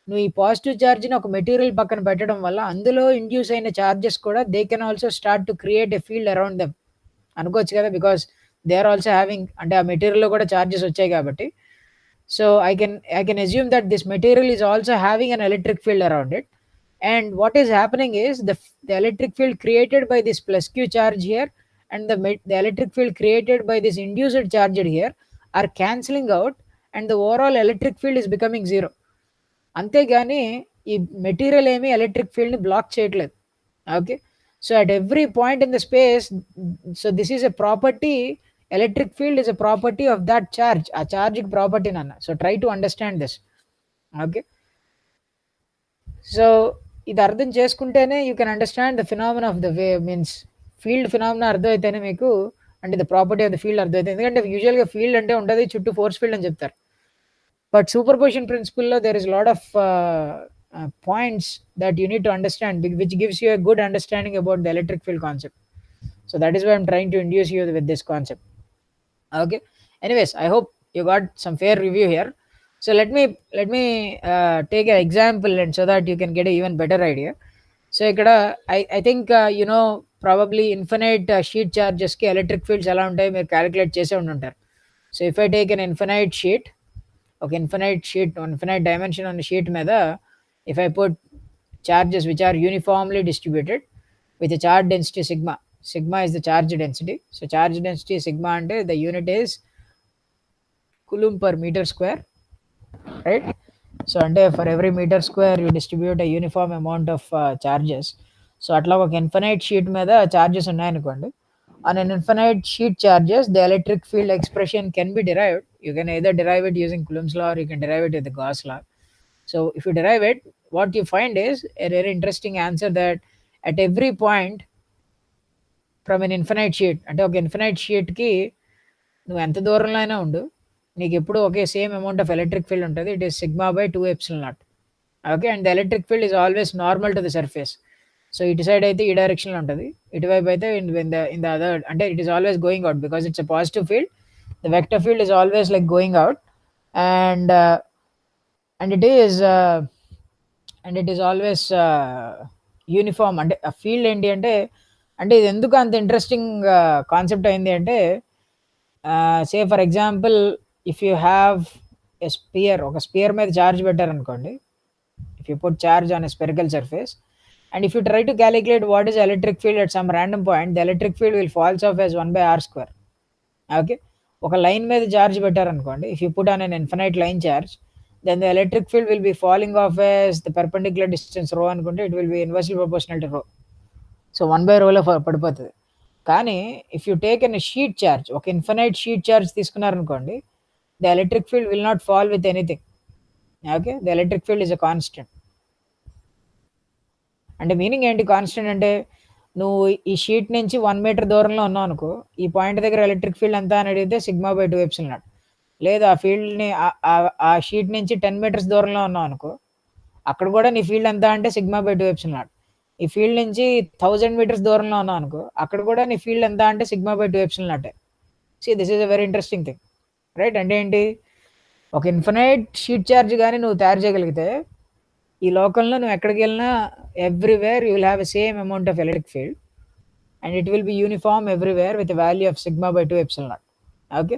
నువ్వు ఈ పాజిటివ్ చార్జ్ని ఒక మెటీరియల్ పక్కన పెట్టడం వల్ల అందులో ఇండ్యూస్ అయిన చార్జెస్ కూడా they can also start to create a field around them అనుకోవచ్చు కదా, because they are also having అంటే ఆ మెటీరియల్లో కూడా చార్జెస్ వచ్చాయి కాబట్టి. So I can assume that this material is also having an electric field around it. And what is happening is the electric field created by this plus q charge here and the electric field created by this induced charge here are cancelling out, and the overall electric field is becoming zero. అంతేగాని ఈ material ఏమి electric ఫీల్డ్ని block చేయట్లేదు. Okay, so at every point in the space, so this is a property, electric field is a property of that charge, ఆ చార్జ్కి property నాన్న. So try to understand this. Okay, so ఇది అర్థం చేసుకుంటేనే you can understand the phenomena of the wave, means field phenomena అర్థమైతేనే మీకు అంటే the property of the field అర్థమవుతుంది. ఎందుకంటే యూజువల్గా ఫీల్డ్ అంటే ఉంటుంది చుట్టూ ఫోర్స్ ఫీల్డ్ అని చెప్తారు, బట్ సూపర్పొజిషన్ ప్రిన్సిపల్లో there is lot of points that you need to understand, which gives you a good understanding about the electric field concept. So that is why I'm trying to induce you with this concept. Okay, anyways, I hope you got some fair review here. So let me take an example, and so that you can get an even better idea. So ikkada I think you know probably infinite sheet charges ki electric fields ఎలా ఉంటాయి మీరు calculate చేసే ఉంటుంటారు. So if I take an infinite sheet, ఒక infinite dimension on the sheet మీద if I put charges which are uniformly distributed with a charge density sigma is the charge density. So charge density sigma అంటే the unit is coulomb per meter square, right? So అంటే for every meter square you distribute a uniform amount of charges. So అట్లా ఒక infinite sheet మీద charges ఉన్నాయనుకోండి, on an infinite sheet charges the electric field expression can be derived. You can either derive it using Coulomb's law or you can derive it with the Gauss law. So if you derive it, what you find is a very interesting answer, that at every point from an infinite sheet, అంటే ఒక infinite షీట్కి నువ్వు ఎంత దూరంలో అయినా ఉండు, నీకు ఎప్పుడు ఒకే same amount of electric field ఉంటుంది. It is sigma by 2ε0. Okay, and the electric field is always normal to the surface. So ఇటు సైడ్ అయితే ఈ డైరెక్షన్లో ఉంటుంది, ఇటువైపు అయితే ఇన్ ద అదర్, అంటే it is always going out because it's a positive field. The vector field is always like going out, and it is always uniform. అంటే ఆ ఫీల్డ్ ఏంటి అంటే ఇది ఎందుకు అంత ఇంట్రెస్టింగ్ కాన్సెప్ట్ అయింది అంటే, say for example if you have a sphere, ఒక స్పియర్ మీద చార్జ్ పెట్టారనుకోండి, if you put charge on a spherical surface and if you try to calculate what is electric field at some random point, the electric field will falls off as 1 by r square. Okay, ఒక line మీద charge పెట్టారనుకోండి, if you put on an infinite line charge, then the electric field will be falling off as the perpendicular distance rho అనుకుంటే it will be inversely proportional to rho. So 1 by rho లో పడిపోతుంది. కానీ if you take a sheet charge, ఒక infinite sheet charge తీసుకున్నారనుకోండి, the electric field will not fall with anything. Okay, the electric field is a constant. అంటే meaning ఏంటి constant అంటే, నువ్వు ఈ sheet నుంచి 1 మీటర్ దూరంలో ఉన్నావు అనుకో, ఈ పాయింట్ దగ్గర ఎలక్ట్రిక్ ఫీల్డ్ ఎంత అని అడిగితే సిగ్మా బై 2ε0. లేదు ఆ ఫీల్డ్ని ఆ షీట్ నుంచి 10 మీటర్స్ దూరంలో ఉన్నావు అనుకో, అక్కడ కూడా నీ ఫీల్డ్ ఎంత అంటే సిగ్మా బై 2ε0. ఈ ఫీల్డ్ నుంచి 1000 మీటర్స్ దూరంలో ఉన్నావు అనుకో, అక్కడ కూడా నీ ఫీల్డ్ ఎంత అంటే sigma by 2ε0. See this is a very interesting thing, right? అంటే ఏంటి, ఒక ఇన్ఫినైట్ షీట్ ఛార్జ్ కానీ నువ్వు తయారు చేయగలిగితే ఈ లోకంలో నువ్వు ఎక్కడికి వెళ్ళినా everywhere you will have a same amount of electric field and it will be uniform everywhere with value of sigma by 2ε0. Okay,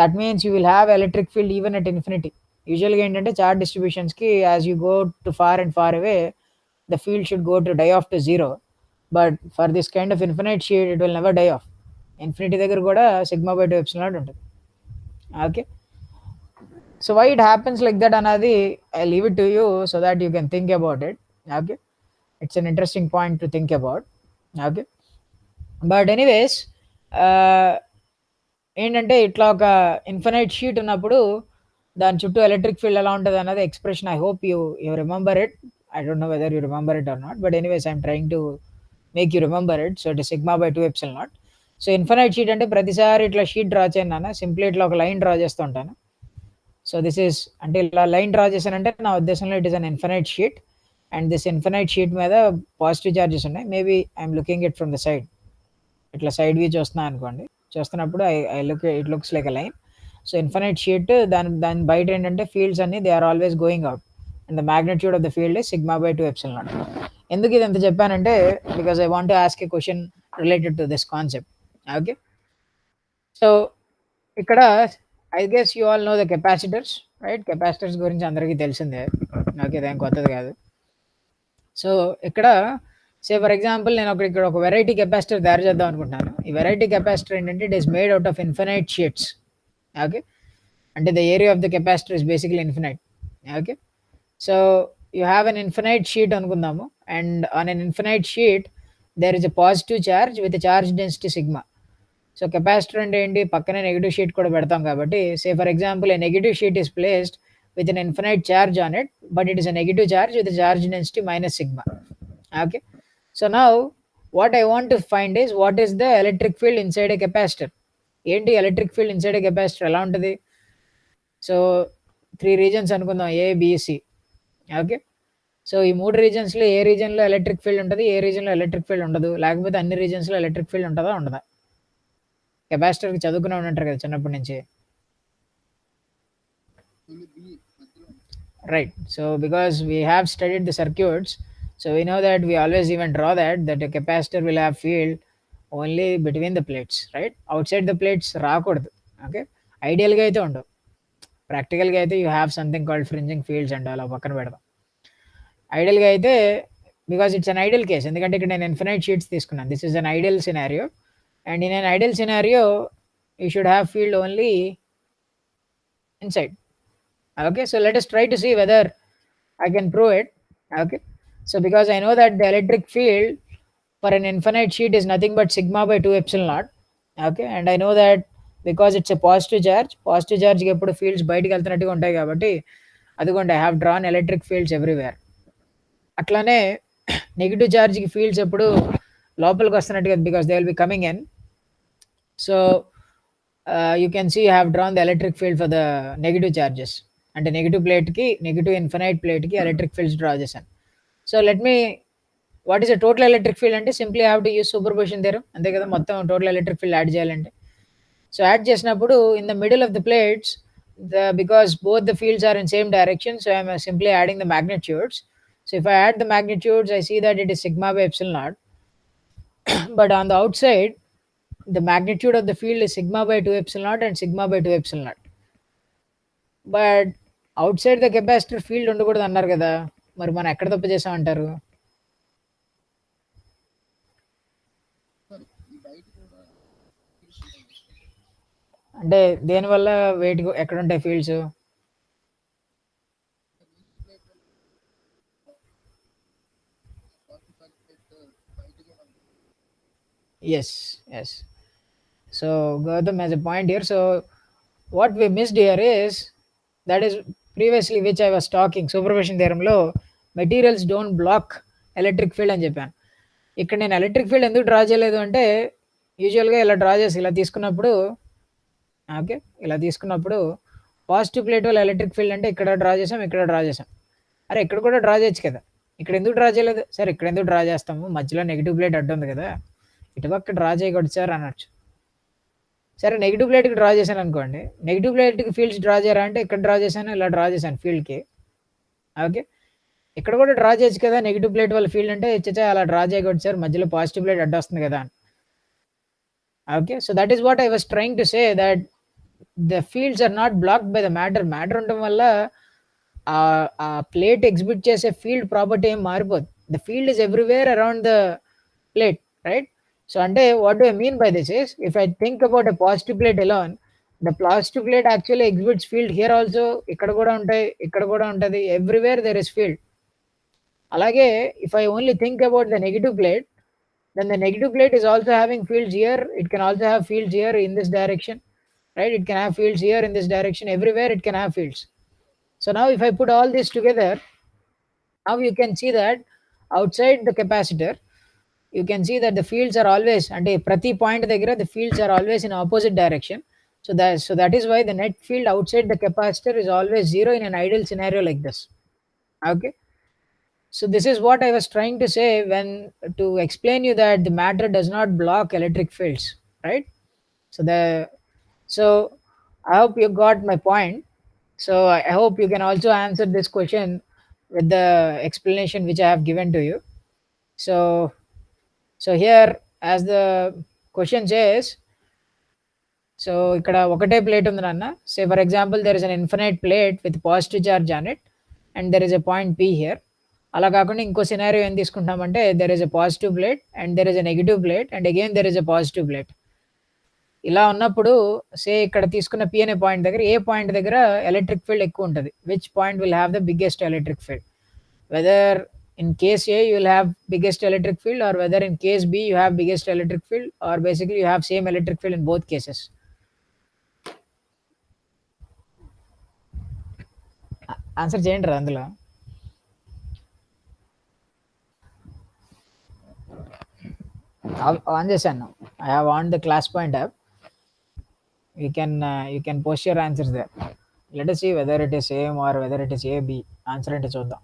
that means you will have electric field even at infinity. యూజువల్గా ఏంటంటే charge డిస్ట్రిబ్యూషన్స్కి as you go to far and far away the field should go to die off to zero, but for this kind of infinite sheet it will never die of. Infinity దగ్గర కూడా sigma by 2ε0 ఉంటుంది. Okay, so why it happens like that anadi I leave it to you so that you can think about it. Okay, it's an interesting point to think about. Okay, but anyways ఏంటంటే ఇట్లా ఒక infinite sheet ఉన్నప్పుడు దాని చుట్టూ electric field ఎలా ఉంటుంది అన్నది expression. I hope you remember it. I don't know whether you remember it or not, but anyways I'm trying to make you remember it. So it is sigma by 2ε0. So infinite sheet అంటే ప్రతిసారి ఇట్లా sheet draw చేయను నాన్న, simply ఇట్లా ఒక line draw చేస్తూ ఉంటాను. So this is అంటే ఇలా లైన్ డ్రా చేశానంటే నా ఉద్దేశంలో it is an infinite sheet and this infinite sheet మీద పాజిటివ్ చార్జెస్ ఉన్నాయి. Maybe I'm looking it from the side, ఇట్లా సైడ్ వ్యూ చూస్తున్నాను అనుకోండి, చూస్తున్నప్పుడు I look it looks like a line. So infinite sheet దాని బయట ఏంటంటే ఫీల్డ్స్ అన్ని they are always going out and the magnitude of the field is sigma by 2ε0. ఎందుకు ఇది ఎంత చెప్పానంటే because I want to ask a question related to this concept. Okay, so ఇక్కడ I guess you all know the capacitors, right? Capacitors గురించి అందరికీ తెలిసిందే, నాకు ఇదేం కొత్తది కాదు. సో ఇక్కడ సే ఫర్ ఎగ్జాంపుల్ నేను ఇక్కడ ఒక వెరైటీ కెపాసిటర్ తయారు చేద్దాం అనుకుంటున్నాను. ఈ వెరైటీ కెపాసిటర్ ఏంటంటే it is made out of infinite sheets. Okay, అంటే the area of the capacitor is basically infinite. Okay, so you have an infinite sheet అనుకుందాము, and on an infinite sheet there is a positive charge with charge density sigma. So capacitor అంటే ఏంటి, పక్కనే negative sheet కూడా పెడతాం కాబట్టి say for example a negative sheet is placed with an infinite charge on it, but it is a negative charge with a charge density minus sigma. Okay, so now what I want to find is what is the electric field inside a capacitor. ఏంటి electric field inside ఏ capacitor ఎలా ఉంటుంది? So 3 reasons అనుకుందాం, ABC. Okay, so ఈ 3 రీజన్స్లో ఏ రీజన్లో electric field ఉంటుంది, ఏ రీజన్లో electric field ఉండదు, లేకపోతే అన్ని రీజన్స్లో electric field ఉంటుందా ఉండదా? కెపాసిటర్కి చదువుకునే ఉంటారు కదా చిన్నప్పటి నుంచి, right? So because we have studied the circuits, so we know that we always even draw that a capacitor will have field only between the plates, right? Outside the plates రాకూడదు. Okay, ఐడియల్గా అయితే ఉండవు, ప్రాక్టికల్గా అయితే you have something called fringing fields and అలా పక్కన పెడదాం. ఐడియల్గా అయితే because it's an ideal case, ఎందుకంటే ఇక్కడ నేను ఇన్ఫినైట్ షీట్స్ తీసుకున్నాను. This is an ideal scenario, and in an ideal scenario you should have field only inside. Okay, so let us try to see whether I can prove it. Okay, so because I know that the electric field for an infinite sheet is nothing but sigma by 2 epsilon naught. Okay, and I know that because it's a positive charge కి ఎప్పుడు fields బయటికి వెళ్తున్నట్టుగా ఉంటాయి కాబట్టి అదిగోండి I have drawn electric fields everywhere. అట్లానే negative ఛార్జ్కి fields ఎప్పుడు లోపలికి వస్తున్నట్టుగా, because they will be coming in. So you can see I have drawn the electric field for the negative charges, అంటే నెగిటివ్ ప్లేట్కి, నెగిటివ్ ఇన్ఫినైట్ ప్లేట్కి electric fields draw చేశాను. So let me, what is a total electric field అంటే simply have to use superposition theorem, అంతే కదా. మొత్తం total electric field add చేయాలంటే, so add చేసినప్పుడు in the middle of the plates because both the fields are in same direction, so I am simply adding the magnitudes. So if I add the magnitudes, I see that it is sigma by epsilon naught. But on the outside, the magnitude of the field is sigma by 2 epsilon naught and sigma by 2 epsilon naught. But out side the capacitor field ఉండకూడదు అన్నారు కదా, మరి మనం ఎక్కడ తప్పు చేసాం అంటారు? అంటే దేనివల్ల వెయిట్ ఎక్కడ ఉంటాయి fields? Yes, yes. So Gautam has a point here. So what we missed here is, that is previously which I was talking, superposition theoremలో materials don't block electric field అని చెప్పాను. ఇక్కడ నేను ఎలక్ట్రిక్ ఫీల్డ్ ఎందుకు డ్రా చేయలేదు అంటే, యూజువల్గా ఇలా డ్రా చేసి ఇలా తీసుకున్నప్పుడు, ఓకే, ఇలా తీసుకున్నప్పుడు పాజిటివ్ ప్లేట్ వల్ల ఎలక్ట్రిక్ ఫీల్డ్ అంటే ఇక్కడ డ్రా చేసాం, ఇక్కడ డ్రా చేసాం. అరే ఇక్కడ కూడా డ్రా చేయొచ్చు కదా, ఇక్కడ ఎందుకు డ్రా చేయలేదు? సరే ఇక్కడ ఎందుకు డ్రా చేస్తాము, మధ్యలో నెగిటివ్ ప్లేట్ అడ్డు ఉంది కదా, ఇటుపక్క డ్రా చేయకూడదు సార్ అనొచ్చు. సరే నెగిటివ్ ప్లేట్కి డ్రా చేశాను అనుకోండి, నెగిటివ్ ప్లేట్కి ఫీల్డ్స్ డ్రా చేయరా అంటే ఇక్కడ డ్రా చేశాను, ఇలా డ్రా చేశాను ఫీల్డ్కి. ఓకే, ఇక్కడ కూడా డ్రా చేయొచ్చు కదా, నెగిటివ్ ప్లేట్ వల్ల ఫీల్డ్ అంటే ఇచ్చా అలా డ్రా చేయకూడదు సార్, మధ్యలో పాజిటివ్ ప్లేట్ అడ్డు వస్తుంది కదా. Okay, so that is what I was trying to say, that the fields are not blocked by the matter. Matter ఉండడం వల్ల ఆ ప్లేట్ ఎగ్జిబిట్ చేసే ఫీల్డ్ ప్రాపర్టీ ఏం మారిపోదు. The field is everywhere around the plate, right? So అంటే what do I mean by this is, if I think about a positive plate alone, the positive plate actually exhibits field here also, ఇక్కడ కూడా ఉంటాయి, ఇక్కడ కూడా ఉంటుంది, everywhere there is field. అలాగే if I only think about the negative plate, then the negative plate is also having fields here, it can also have fields here in this direction, right? It can have fields here in this direction, everywhere it can have fields. So now if I put all this together, now you can see that outside the capacitor, you can see that the fields are always, ante prati point daggara the fields are always in opposite direction. So that is why the net field outside the capacitor is always zero in an ideal scenario like this. Okay, so this is what I was trying to say when to explain you that the matter does not block electric fields, right? So I hope you got my point. So I hope you can also answer this question with the explanation which I have given to you. So here, as the question says, so ఇక్కడ ఒకటే plate ఉంది నాన్న. Say for example there is an infinite plate with positive charge on it and there is a point P here. అలా కాకుండా ఇంకో scenario ఏం తీసుకుంటామంటే there is a positive plate and there is a negative plate and again there is a positive plate. ఇలా ఉన్నప్పుడు ఇక్కడ తీసుకున్న P అనే పాయింట్ దగ్గర ఏ పాయింట్ దగ్గర ఎలక్ట్రిక్ ఫీల్డ్ ఎక్కువ ఉంటది. Which point will have the biggest electric field. Whether in case A you will have biggest electric field, or whether in case B you have biggest electric field, or basically you have same electric field in both cases. Answer చేయండి రా అందులో. On చేశాను. I have on the class point app. You can post your answers there. Let us see whether it is same or whether it is A B. Answer అంటే చూద్దాం.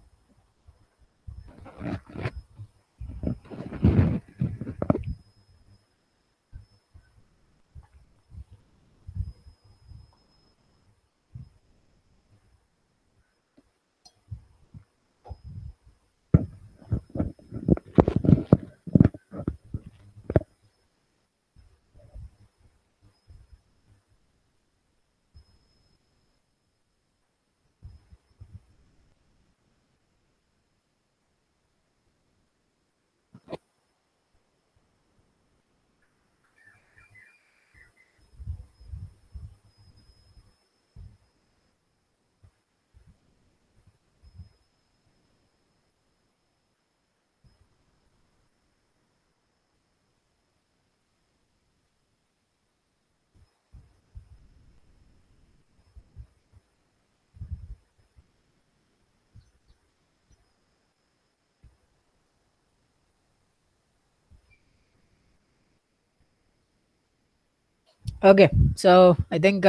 Okay, so I think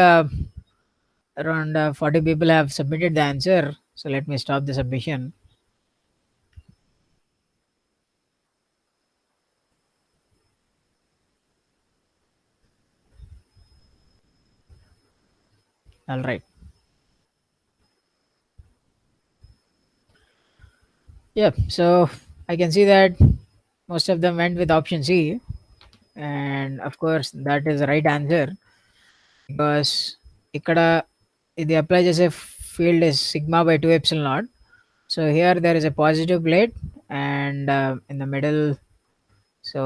around 40 people have submitted the answer. So let me stop the submission. All right. Yeah, so I can see that most of them went with option C, and of course that is the right answer because ఇక్కడ ఇది apply చేసే field is sigma by 2 epsilon naught. So here there is a positive plate and in the middle, so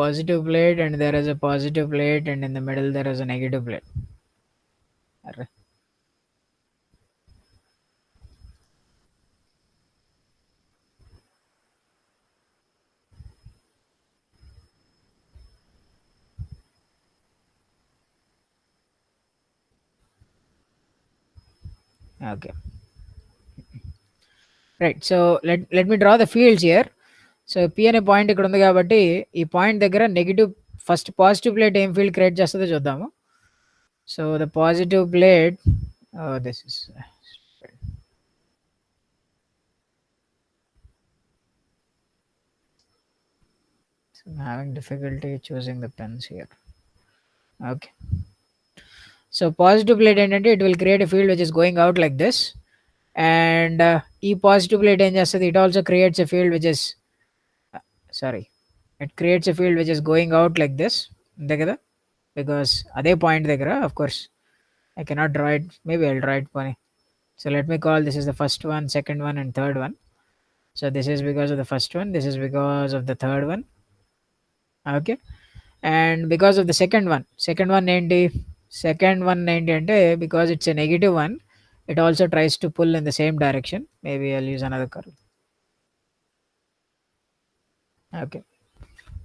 positive plate and there is a positive plate and in the middle there is a negative plate. Arre. Okay. Right. So let me draw the fields here. So P అనే point ఇక్కడ ఉంది కాబట్టి ఈ point దగ్గర negative first positive plate ఏం field create చేస్తుందో చూద్దాము. So the positive plate this is I'm having difficulty choosing the pens here. Okay. So positive plate ఏంటంటే it will create a field which is going out like this, and ఈ positive plate ఏం చేస్తుంది, it also creates a field which is it creates a field which is going out like this, అంతే కదా, because అదే point దగ్గర of course I cannot draw it, maybe I'll draw it funny. So let me call this is the first one, second one and third one. So this is because of the first one, this is because of the third one. Okay, and because of the second one ఏంటి, second one ఏంటి అంటే because it's a negative one, it also tries to pull in the same direction. Maybe I'll use another curve. Okay,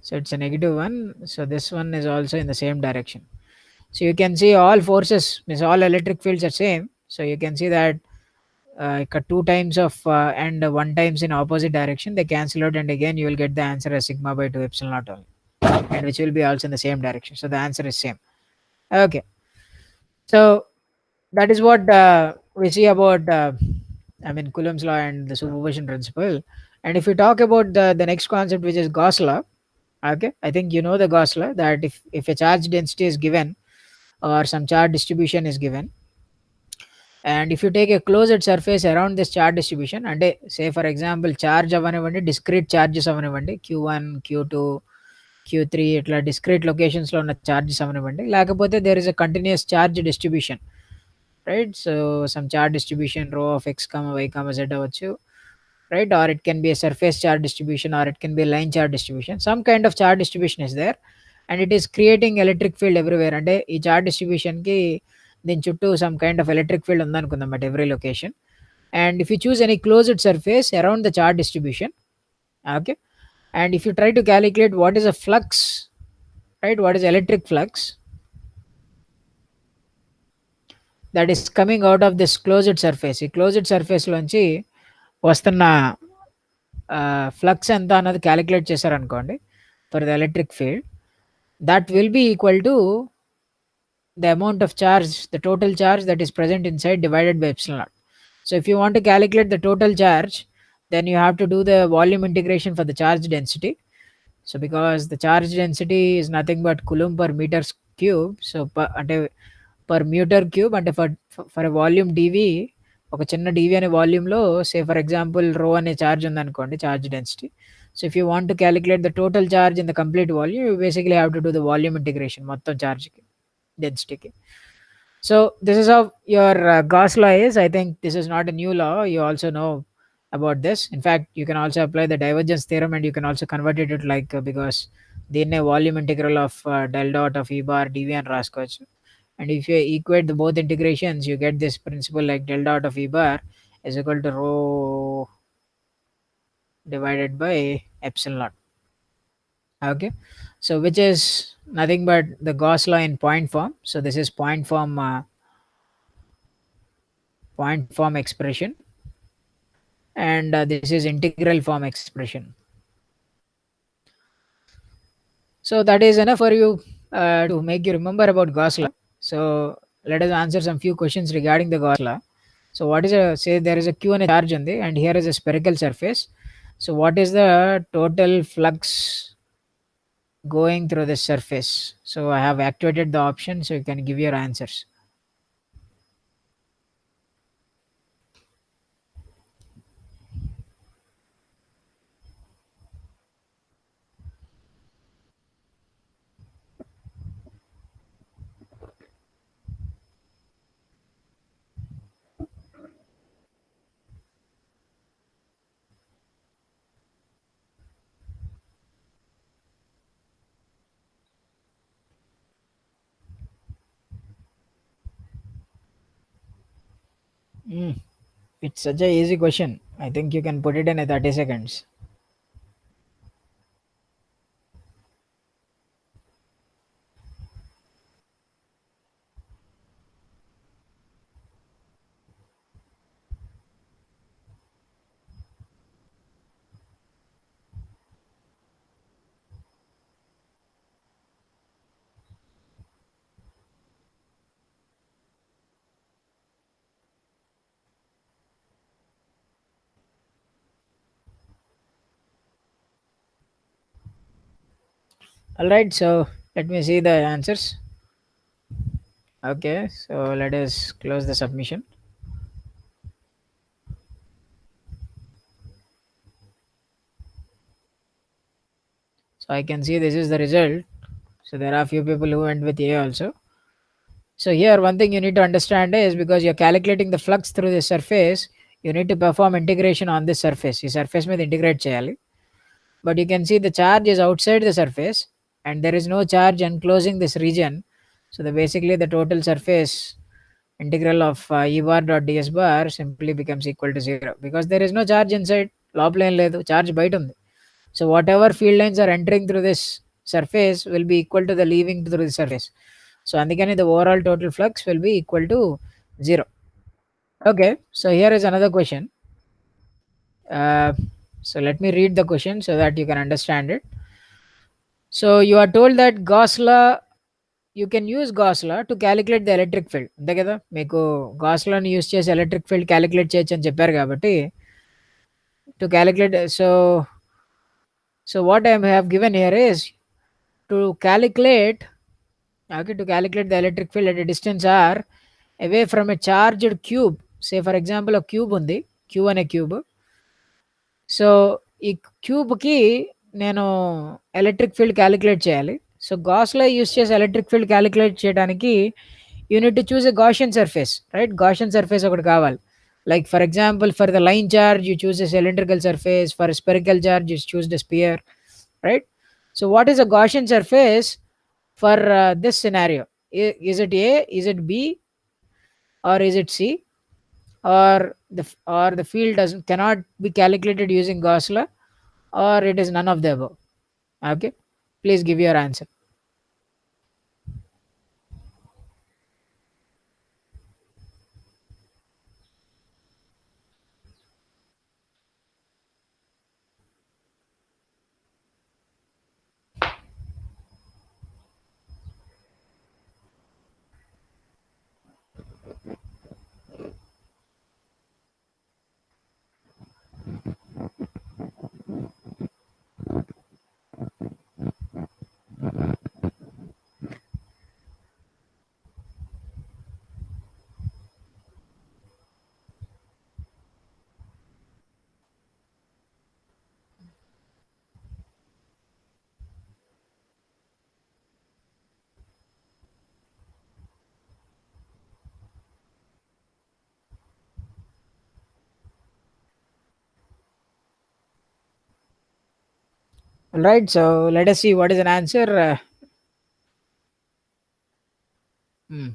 so it's a negative one, so this one is also in the same direction. So you can see all forces means all electric fields are same. So you can see that two times of and one times in opposite direction, they cancel out and again you will get the answer as sigma by 2 epsilon naught only, and which will be also in the same direction. So the answer is same. Okay, so that is what we see about Coulomb's law and the superposition principle. And if we talk about the next concept, which is Gauss law, okay, I think you know the Gauss law, that if a charge density is given or some charge distribution is given, and if you take a closed surface around this charge distribution, and say for example charge avanivanడి, discrete charges avanivanడి, q1 q2 Q3 ఇట్లా discrete లొకేషన్స్లో ఉన్న charges అవనివ్వండి, లేకపోతే there is a continuous charge distribution, right? So some charge distribution rho of x, y, z అవ్వచ్చు, right? Or it can be a surface charge distribution, or it can be a line charge distribution. Some kind of charge distribution is there, and it is creating electric field everywhere. అంటే ఈ charge డిస్ట్రిబ్యూషన్కి దీని చుట్టూ some kind of electric field ఉందనుకుందాం at every location. And if you choose any closed surface around the charge distribution, okay, and if you try to calculate what is a flux, right, what is electric flux that is coming out of this closed surface, ఈ closed surface లోంచి వస్తున్న flux ఎంత అన్నది calculate చేశారనుకోండి for the electric field, that will be equal to the amount of charge, the total charge that is present inside divided by epsilon naught. So if you want to calculate the total charge, then you have to do the volume integration for the charge density. So because the charge density is nothing but coulomb per meter cube, so అంటే per meter cube అంటే for a volume dv, ఒక చిన్న dv అనే వాల్యూమ్లో సే for example రో అనే charge ఉందనుకోండి, charge density. So if you want to calculate the total charge in the complete volume, you basically have to do the volume integration మొత్తం ఛార్జ్కి, డెన్సిటీకి. So this is how your Gauss law is. I think this is not a new law. You also know about this. In fact, you can also apply the divergence theorem, and you can also convert it to like because దీన్నే volume integral of del dot of E bar dV అని రాసుకోవచ్చు. And if you equate the both integrations, you get this principle like del dot of E bar is equal to rho divided by epsilon naught. Okay, so which is nothing but the Gauss law in point form. So this is point form expression, and this is integral form expression. So that is enough for you to make you remember about Gauss law. So let us answer some few questions regarding the Gauss law. So what is a, say there is a q and a charge on the, and here is a spherical surface. So what is the total flux going through this surface? So I have activated the option, so you can give your answers. It's such a easy question. I think you can put it in a 30 seconds. All right, so let me see the answers. Okay, so let us close the submission. So I can see this is the result. So there are a few people who went with A also. So here one thing you need to understand is because you're calculating the flux through the surface, you need to perform integration on this surface. ఈ surface మీద integrate చేయాలి. But you can see the charge is outside the surface, and there is no charge enclosing this region. So basically the total surface integral of E bar dot ds bar simply becomes equal to 0 because there is no charge inside. లోపల ఏం లేదు, charge బయట ఉంది. So whatever field lines are entering through this surface will be equal to the leaving through the surface. So అందుకని the overall total flux will be equal to 0. Okay, so here is another question. So let me read the question so that you can understand it. So you are told that Gauss law, you can use Gauss law to calculate the electric field. అంతే కదా, మీకు Gauss law ని use చేసి electric field calculate చేయొచ్చు అని చెప్పారు కాబట్టి to calculate. So what I have given here is to calculate, okay, to calculate the electric field at a distance r away from a charged cube. Say for example a cube ఉంది, q అనే cube. So ఈ క్యూబ్కి నేను electric field calculate చేయాలి. So, గాస్‌లో use చేసే electric field calculate చేయడానికి you need to choose a Gaussian surface, right? Gaussian surface ఒకటి కావాలి. Like for example for the line charge you choose a cylindrical surface, for spherical charge you choose the spear, right? So, what is a Gaussian surface for this scenario? Is it A? Is it B? Or is it C? Or the field doesn't cannot be calculated using Gauss law, or it is none of the above. Okay, please give your answer. All right, so let us see what is an answer. Hmm.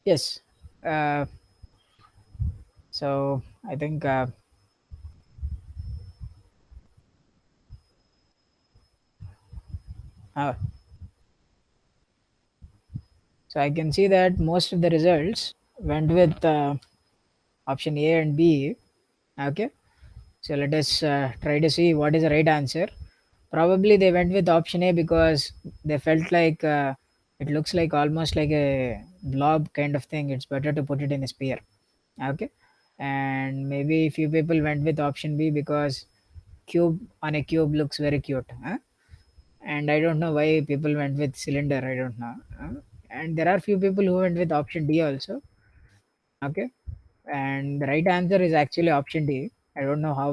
Yes. Uh, so I think uh, so I can see that most of the results went with option A and B. Okay. So let us try to see what is the right answer. Probably they went with option A because they felt like it looks like almost like a blob kind of thing. It's better to put it in a sphere. Okay. And maybe few people went with option B because cube on a cube looks very cute. Huh? And I don't know why people went with cylinder. I don't know. And there are few people who went with option D also. Okay. And the right answer is actually option D. I don't know how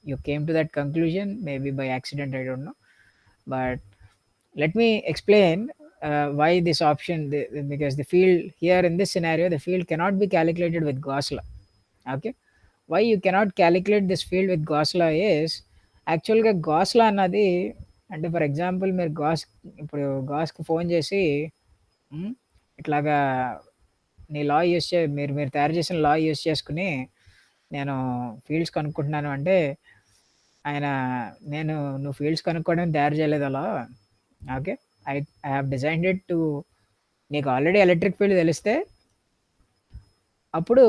you came to that conclusion. Maybe by accident. I don't know. But let me explain why this option. Because the field here in this scenario, the field cannot be calculated with Gauss law. Okay. Why you cannot calculate this field with Gauss law is యాక్చువల్గా gas లా అన్నది అంటే for example మీరు ఇప్పుడు గాస్కి phone చేసి "ఉమ్, ఇట్లాగా నీ లా use చే మీరు తయారు చేసిన లా యూస్ చేసుకుని నేను ఫీల్డ్స్ కనుక్కుంటున్నాను అంటే ఆయన నేను నువ్వు ఫీల్డ్స్ కనుక్కోవడం తయారు చేయలేదు అలా okay I I have designed it to నీకు ఆల్రెడీ ఎలక్ట్రిక్ ఫీల్డ్ తెలిస్తే అప్పుడు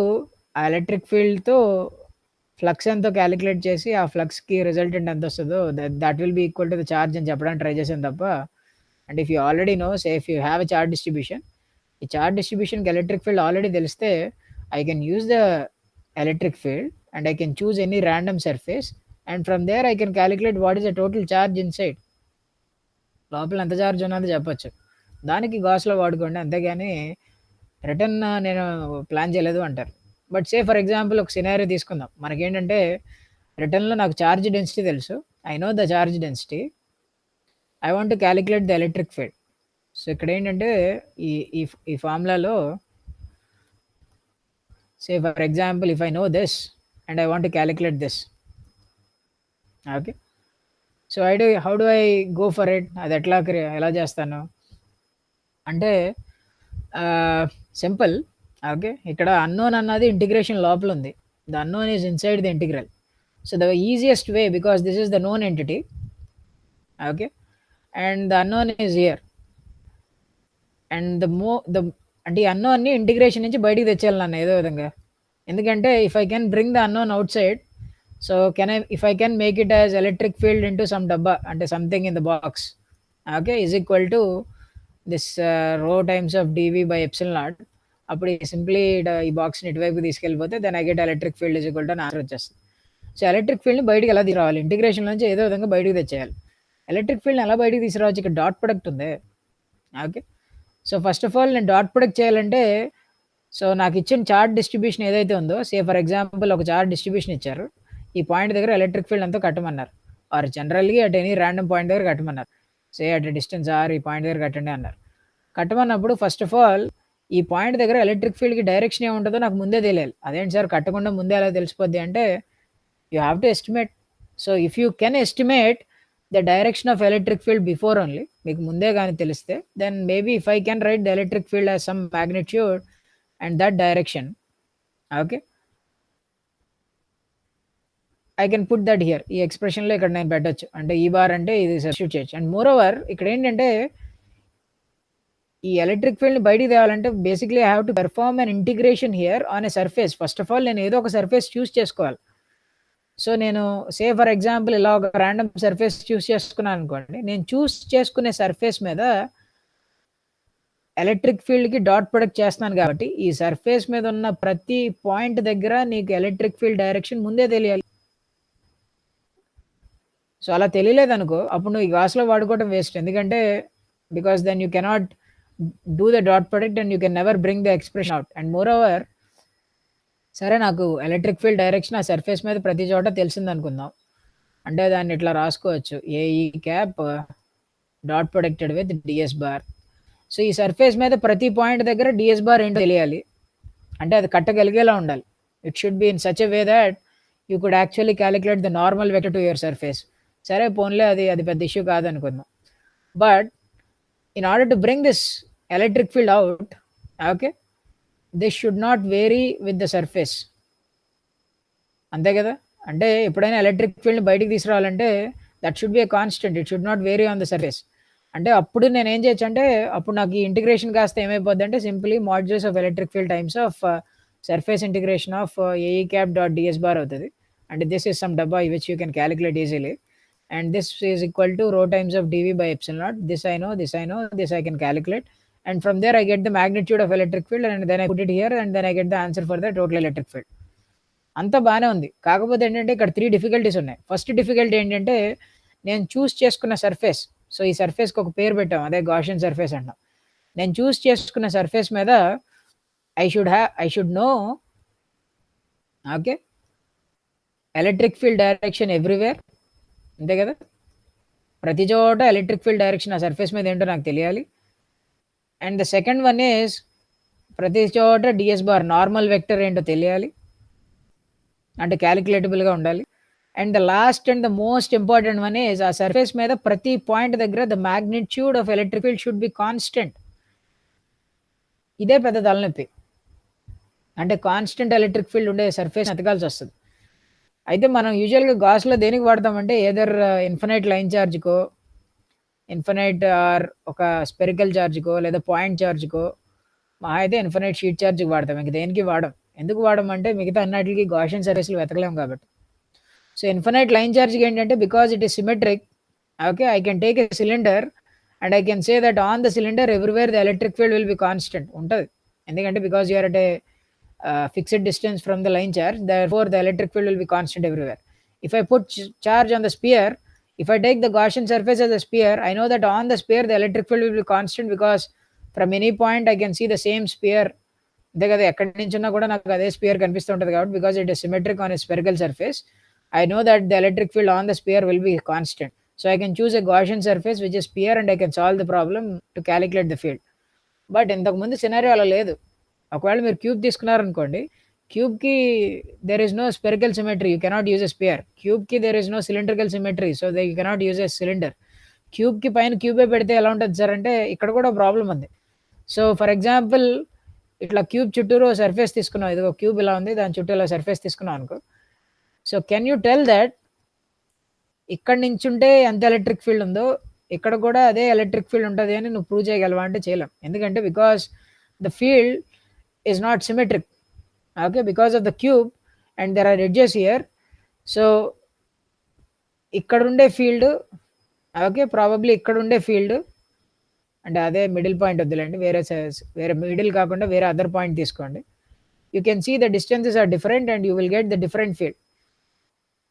ఆ ఎలక్ట్రిక్ ఫీల్డ్‌తో ఫ్లక్స్ ఎంతో కాలిక్యులేట్ చేసి, ఆ ఫ్లక్స్‌కి రిజల్టెంట్ ఎంతొస్తదో that will be equal to the charge అని చెప్పడానికి ట్రై చేశాను తప్ప, and if you already know say if you have a charge distribution, ఈ చార్జ్ డిస్ట్రిబ్యూషన్‌కి ఎలక్ట్రిక్ ఫీల్డ్ ఆల్రెడీ తెలిస్తే, I can use the electric field and I can choose any random surface and from there I can calculate what is the total charge inside. లోపల ఎంత charge ఉన్నదో చెప్పొచ్చు. దానికి గాస్‌లో వాడుకోండి. అంతేగాని రిటర్న్ నేను ప్లాన్ చేయలేదు అంటారు. బట్ సే ఫర్ ఎగ్జాంపుల్ ఒక సినారియో తీసుకుందాం. మనకేంటంటే రిటర్న్‌లో నాకు చార్జ్ డెన్సిటీ తెలుసు. I know the charge density. I want to calculate the electric field. So ఇక్కడేంటంటే ఈ ఈ ఈ ఫార్ములాలో say for example if I know this and I want to calculate this. Okay. So how do I go for it? అది ఎలా చేస్తాను? అంటే simple. Okay. ఇక్కడ అన్నోన్ అన్నది ఇంటిగ్రేషన్ లోపల ఉంది. The unknown is inside the integral. So the easiest way because this is the known entity. Okay. And the unknown is here. And the అంటే ఈ అన్నోన్ని ఇంటిగ్రేషన్ నుంచి బయటికి తెచ్చేయాలి నన్ను ఏదో విధంగా. ఎందుకంటే if I can bring the unknown outside, so if I can make it as electric field into some డబ్బా అంటే something in the box. Okay. Is equal to this rho times of DV by epsilon naught. అప్పుడు simply ఈ బాక్స్ని ఇటువైపు తీసుకెళ్ళిపోతే then I get electric field is equal to answer వచ్చేస్తుంది. So electric ఫీల్డ్ని బయటికి ఎలా తీసుకురావాలి? ఇంటిగ్రేషన్ నుంచి ఏదో విధంగా బయటికి తెచ్చేయాలి. ఎలక్ట్రిక్ ఫీల్డ్ని ఎలా బయటికి తీసుకురావచ్చు? ఇక్కడ డాట్ ప్రొడక్ట్ ఉంది. Okay. So first of all నేను డాట్ ప్రొడక్ట్ చేయాలంటే సో నాకు ఇచ్చిన చార్ట్ డిస్ట్రిబ్యూషన్ ఏదైతే ఉందో, సే ఫర్ ఎగ్జాంపుల్ ఒక చార్ట్ డిస్ట్రిబ్యూషన్ ఇచ్చారు. ఈ పాయింట్ దగ్గర ఎలక్ట్రిక్ ఫీల్డ్ ఎంతో కట్టమన్నారు. ఆర్ జనరల్‌గా అట్ ఎనీ రాండమ్ పాయింట్ దగ్గర కట్టమన్నారు. సే అట్ డిస్టెన్స్ ఆర్ ఈ పాయింట్ దగ్గర కట్టండి అన్నారు. కట్టమన్నప్పుడు ఫస్ట్ ఆఫ్ ఆల్ ఈ పాయింట్ దగ్గర ఎలక్ట్రిక్ ఫీల్డ్‌కి డైరెక్షన్ ఏముంటదో నాకు ముందే తెలియాలి. అదేంటి సార్ కట్టకుండా ముందే ఎలా తెలిసిపోద్ది అంటే, you have to estimate. So if you can estimate the direction of electric field before only, మీకు ముందే గాని తెలిస్తే, then maybe if I can write the electric field as some magnitude and that direction, okay, I can put that here. ఈ ఎక్స్‌ప్రెషన్‌లో ఇక్కడ నేను పెట్టొచ్చు. అంటే ఈ బార్ అంటే ఇది సబ్స్టిట్యూట్ చేయొచ్చు. అండ్ మోర్ ఓవర్ ఇక్కడేంటంటే ఈ ఎలక్ట్రిక్ ఫీల్డ్‌ని బయటికి తేవాలంటే basically I have to perform an integration here on a surface. First of all నేను ఏదో ఒక సర్ఫేస్ చూస్ చేసుకోవాలి. సో నేను సే ఫర్ ఎగ్జాంపుల్ ఇలా ఒక రాండమ్ సర్ఫేస్ చూస్ చేసుకున్నాను అనుకోండి. నేను చూస్ చేసుకునే సర్ఫేస్ మీద ఎలక్ట్రిక్ ఫీల్డ్‌కి డాట్ ప్రొడక్ట్ చేస్తున్నాను కాబట్టి, ఈ సర్ఫేస్ మీద ఉన్న ప్రతి పాయింట్ దగ్గర నీకు ఎలక్ట్రిక్ ఫీల్డ్ డైరెక్షన్ ముందే తెలియాలి. సో అలా తెలియలేదనుకో, అప్పుడు నువ్వు ఈ గాస్‌లో వాడుకోవడం వేస్ట్. ఎందుకంటే because then you cannot do the dot product and you can never bring the expression out. And moreover సరే నాకు ఎలక్ట్రిక్ ఫీల్డ్ డైరెక్షన్ ఆ సర్ఫేస్ మీద ప్రతి చోట తెలిసిందనుకుందాం. అంటే దాన్ని ఇట్లా రాసుకోవచ్చు. AE cap dot producted with dS bar. So ఈ సర్ఫేస్ మీద ప్రతి పాయింట్ దగ్గర డిఎస్ బార్ ఏంటో తెలియాలి. అంటే అది కట్టగలిగేలా ఉండాలి. It should be in such a way that you could actually calculate the normal vector to your surface. సరే పోన్లే అది పెద్ద ఇష్యూ కాదనుకుందాం. But in order to bring this electric field out, okay, this should not vary with the surface. అంతే కదా. అంటే ఎప్పుడైనా electric field బయటికి తీసుకురావాలంటే that should be a constant, it should not vary on the surface. అంటే అప్పుడు నేను ఏం చేయొచ్చు అంటే అప్పుడు నాకు ఈ ఇంటిగ్రేషన్ కాస్త ఏమైపోద్ది అంటే simply modulus of electric field times of surface integration of AE cap dot dS bar అవుతుంది. అండ్ దిస్ ఇస్ సమ్ డబ్బా which you can calculate easily. And this is equal to rho times of dv by epsilon naught. This I know, this I know, this I can calculate, and from there I get the magnitude of electric field, and then I put it here, and then I get the answer for the total electric field. అంతా బాగానే ఉంది. కాకపోతే ఏంటంటే ఇక్కడ 3 difficulties ఉన్నాయి. First difficulty ఏంటంటే నేను చూస్ చేసుకున్న సర్ఫేస్. సో ఈ సర్ఫేస్కి ఒక పేరు పెట్టాం, అదే గాషియన్ సర్ఫేస్ అంటాం. నేను చూస్ చేసుకున్న సర్ఫేస్ మీద I should know okay electric field direction everywhere. అంతే కదా. ప్రతి చోట ఎలక్ట్రిక్ ఫీల్డ్ డైరెక్షన్ ఆ సర్ఫేస్ మీద ఏంటో నాకు తెలియాలి. And the second one is ప్రతి చోట డిఎస్ బార్ నార్మల్ వెక్టర్ ఏంటో తెలియాలి, అంటే క్యాలిక్యులేటబుల్గా ఉండాలి. And the last and the most important one is ఆ సర్ఫేస్ మీద ప్రతి పాయింట్ దగ్గర the magnitude of electric field should be constant. ఇదే పెద్ద తలనొప్పి. అంటే కాన్స్టెంట్ ఎలక్ట్రిక్ ఫీల్డ్ ఉండే సర్ఫేస్ ఎతకాల్సి వస్తుంది. అయితే మనం యూజువల్గా గాస్లో దేనికి వాడతామంటే ఏదర్ ఇన్ఫినైట్ లైన్ ఛార్జ్కో, ఇన్ఫినైట్ ఆర్ ఒక స్పెరికల్ ఛార్జ్కో, లేదా పాయింట్ ఛార్జ్కో, మా అయితే ఇన్ఫినైట్ షీట్ ఛార్జ్కి వాడతాం. ఇంక దేనికి వాడం. ఎందుకు వాడమంటే మిగతా అన్నిటికీ గాషియన్ సర్ఫేస్లు వెతకలేము కాబట్టి. సో ఇన్ఫినైట్ లైన్ ఛార్జ్కి ఏంటంటే because it is symmetric, okay, I can take a cylinder and I can say that on the cylinder everywhere the electric field will be constant ఉంటుంది. ఎందుకంటే because you're at a fixed distance from the line charge, therefore the electric field will be constant everywhere. If I put charge on the sphere, if I take the Gaussian surface as a sphere, I know that on the sphere the electric field will be constant because from any point I can see the same sphere. అంతే కదా, ఎక్కడి నుంచి ఉన్నా కూడా నాకు అదే spear కనిపిస్తూ ఉంటుంది కాబట్టి because it is symmetric on a spherical surface, I know that the electric field on the sphere will be constant. So I can choose a Gaussian surface which is sphere and I can solve the problem to calculate the field. But ఇంతకుముందు scenario అలా లేదు. ఒకవేళ మీరు cube తీసుకున్నారనుకోండి, క్యూబ్కి there is no spherical symmetry, you cannot use a sphere. క్యూబ్కి there is no cylindrical symmetry, so they you cannot use a cylinder. క్యూబ్కి పైన క్యూబే పెడితే ఎలా ఉంటుంది సార్ అంటే ఇక్కడ కూడా ప్రాబ్లం ఉంది. సో ఫర్ ఎగ్జాంపుల్ ఇట్లా క్యూబ్ చుట్టూరు సర్ఫేస్ తీసుకున్నాం, ఇదిగో క్యూబ్ ఇలా ఉంది, దాని చుట్టూ ఇలా సర్ఫేస్ తీసుకున్నాం అనుకో. So can you tell that ఇక్కడ నుంచి ఉంటే ఎంత ఎలక్ట్రిక్ ఫీల్డ్ ఉందో ఇక్కడ కూడా అదే ఎలక్ట్రిక్ ఫీల్డ్ ఉంటుంది అని నువ్వు ప్రూవ్ చేయగలవా అంటే చేయలేం. ఎందుకంటే because the field is not symmetric, okay, because of the cube and there are edges here. So ikkada unde field, okay, probably ikkada unde field and ade middle point odulandi, వేరే middle కాకుండా వేరే other point తీసుకోండి. You can see the distances are different and you will get the different field.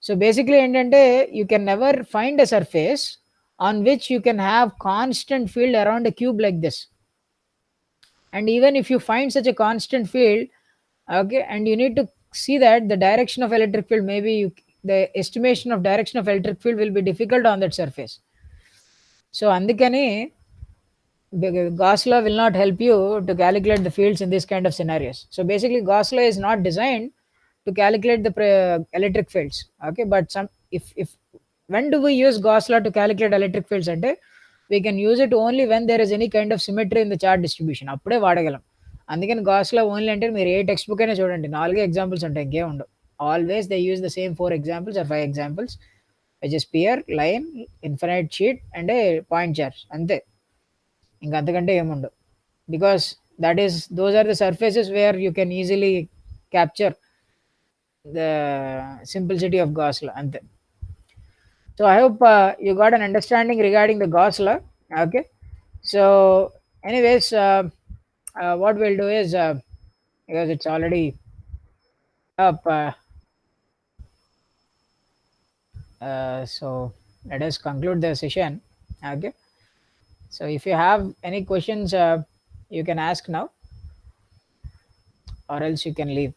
So basically ఏంటంటే you can never find a surface on which you can have constant field around a cube like this. And even if you find such a constant field, okay, and you need to see that the direction of electric field, maybe the estimation of direction of electric field will be difficult on that surface. So andukani Gauss law will not help you to calculate the fields in this kind of scenarios. So basically Gauss law is not designed to calculate the electric fields, okay, but some if when do we use Gauss law to calculate electric fields ante we can use it only when there is any kind of symmetry in the charge distribution, అప్పుడే వాడగలం. అందుకని gas లా only అంటే మీరు ఏ text book అయినా చూడండి 4 examples ఉంటాయి, ఇంకేం ఉండవు. Always they use the same 4 examples or 5 examples which is sphere, line, infinite sheet and a point charge, అంతే, ఇంకా అంతకంటే ఏముండవు. Because that is those are the surfaces where you can easily capture the simplicity of Gauss law, అంతే. So I hope you got an understanding regarding the Gauss law. Okay. So anyways, what we'll do is because it's already up, so let us conclude the session. Okay. So if you have any questions, you can ask now, or else you can leave.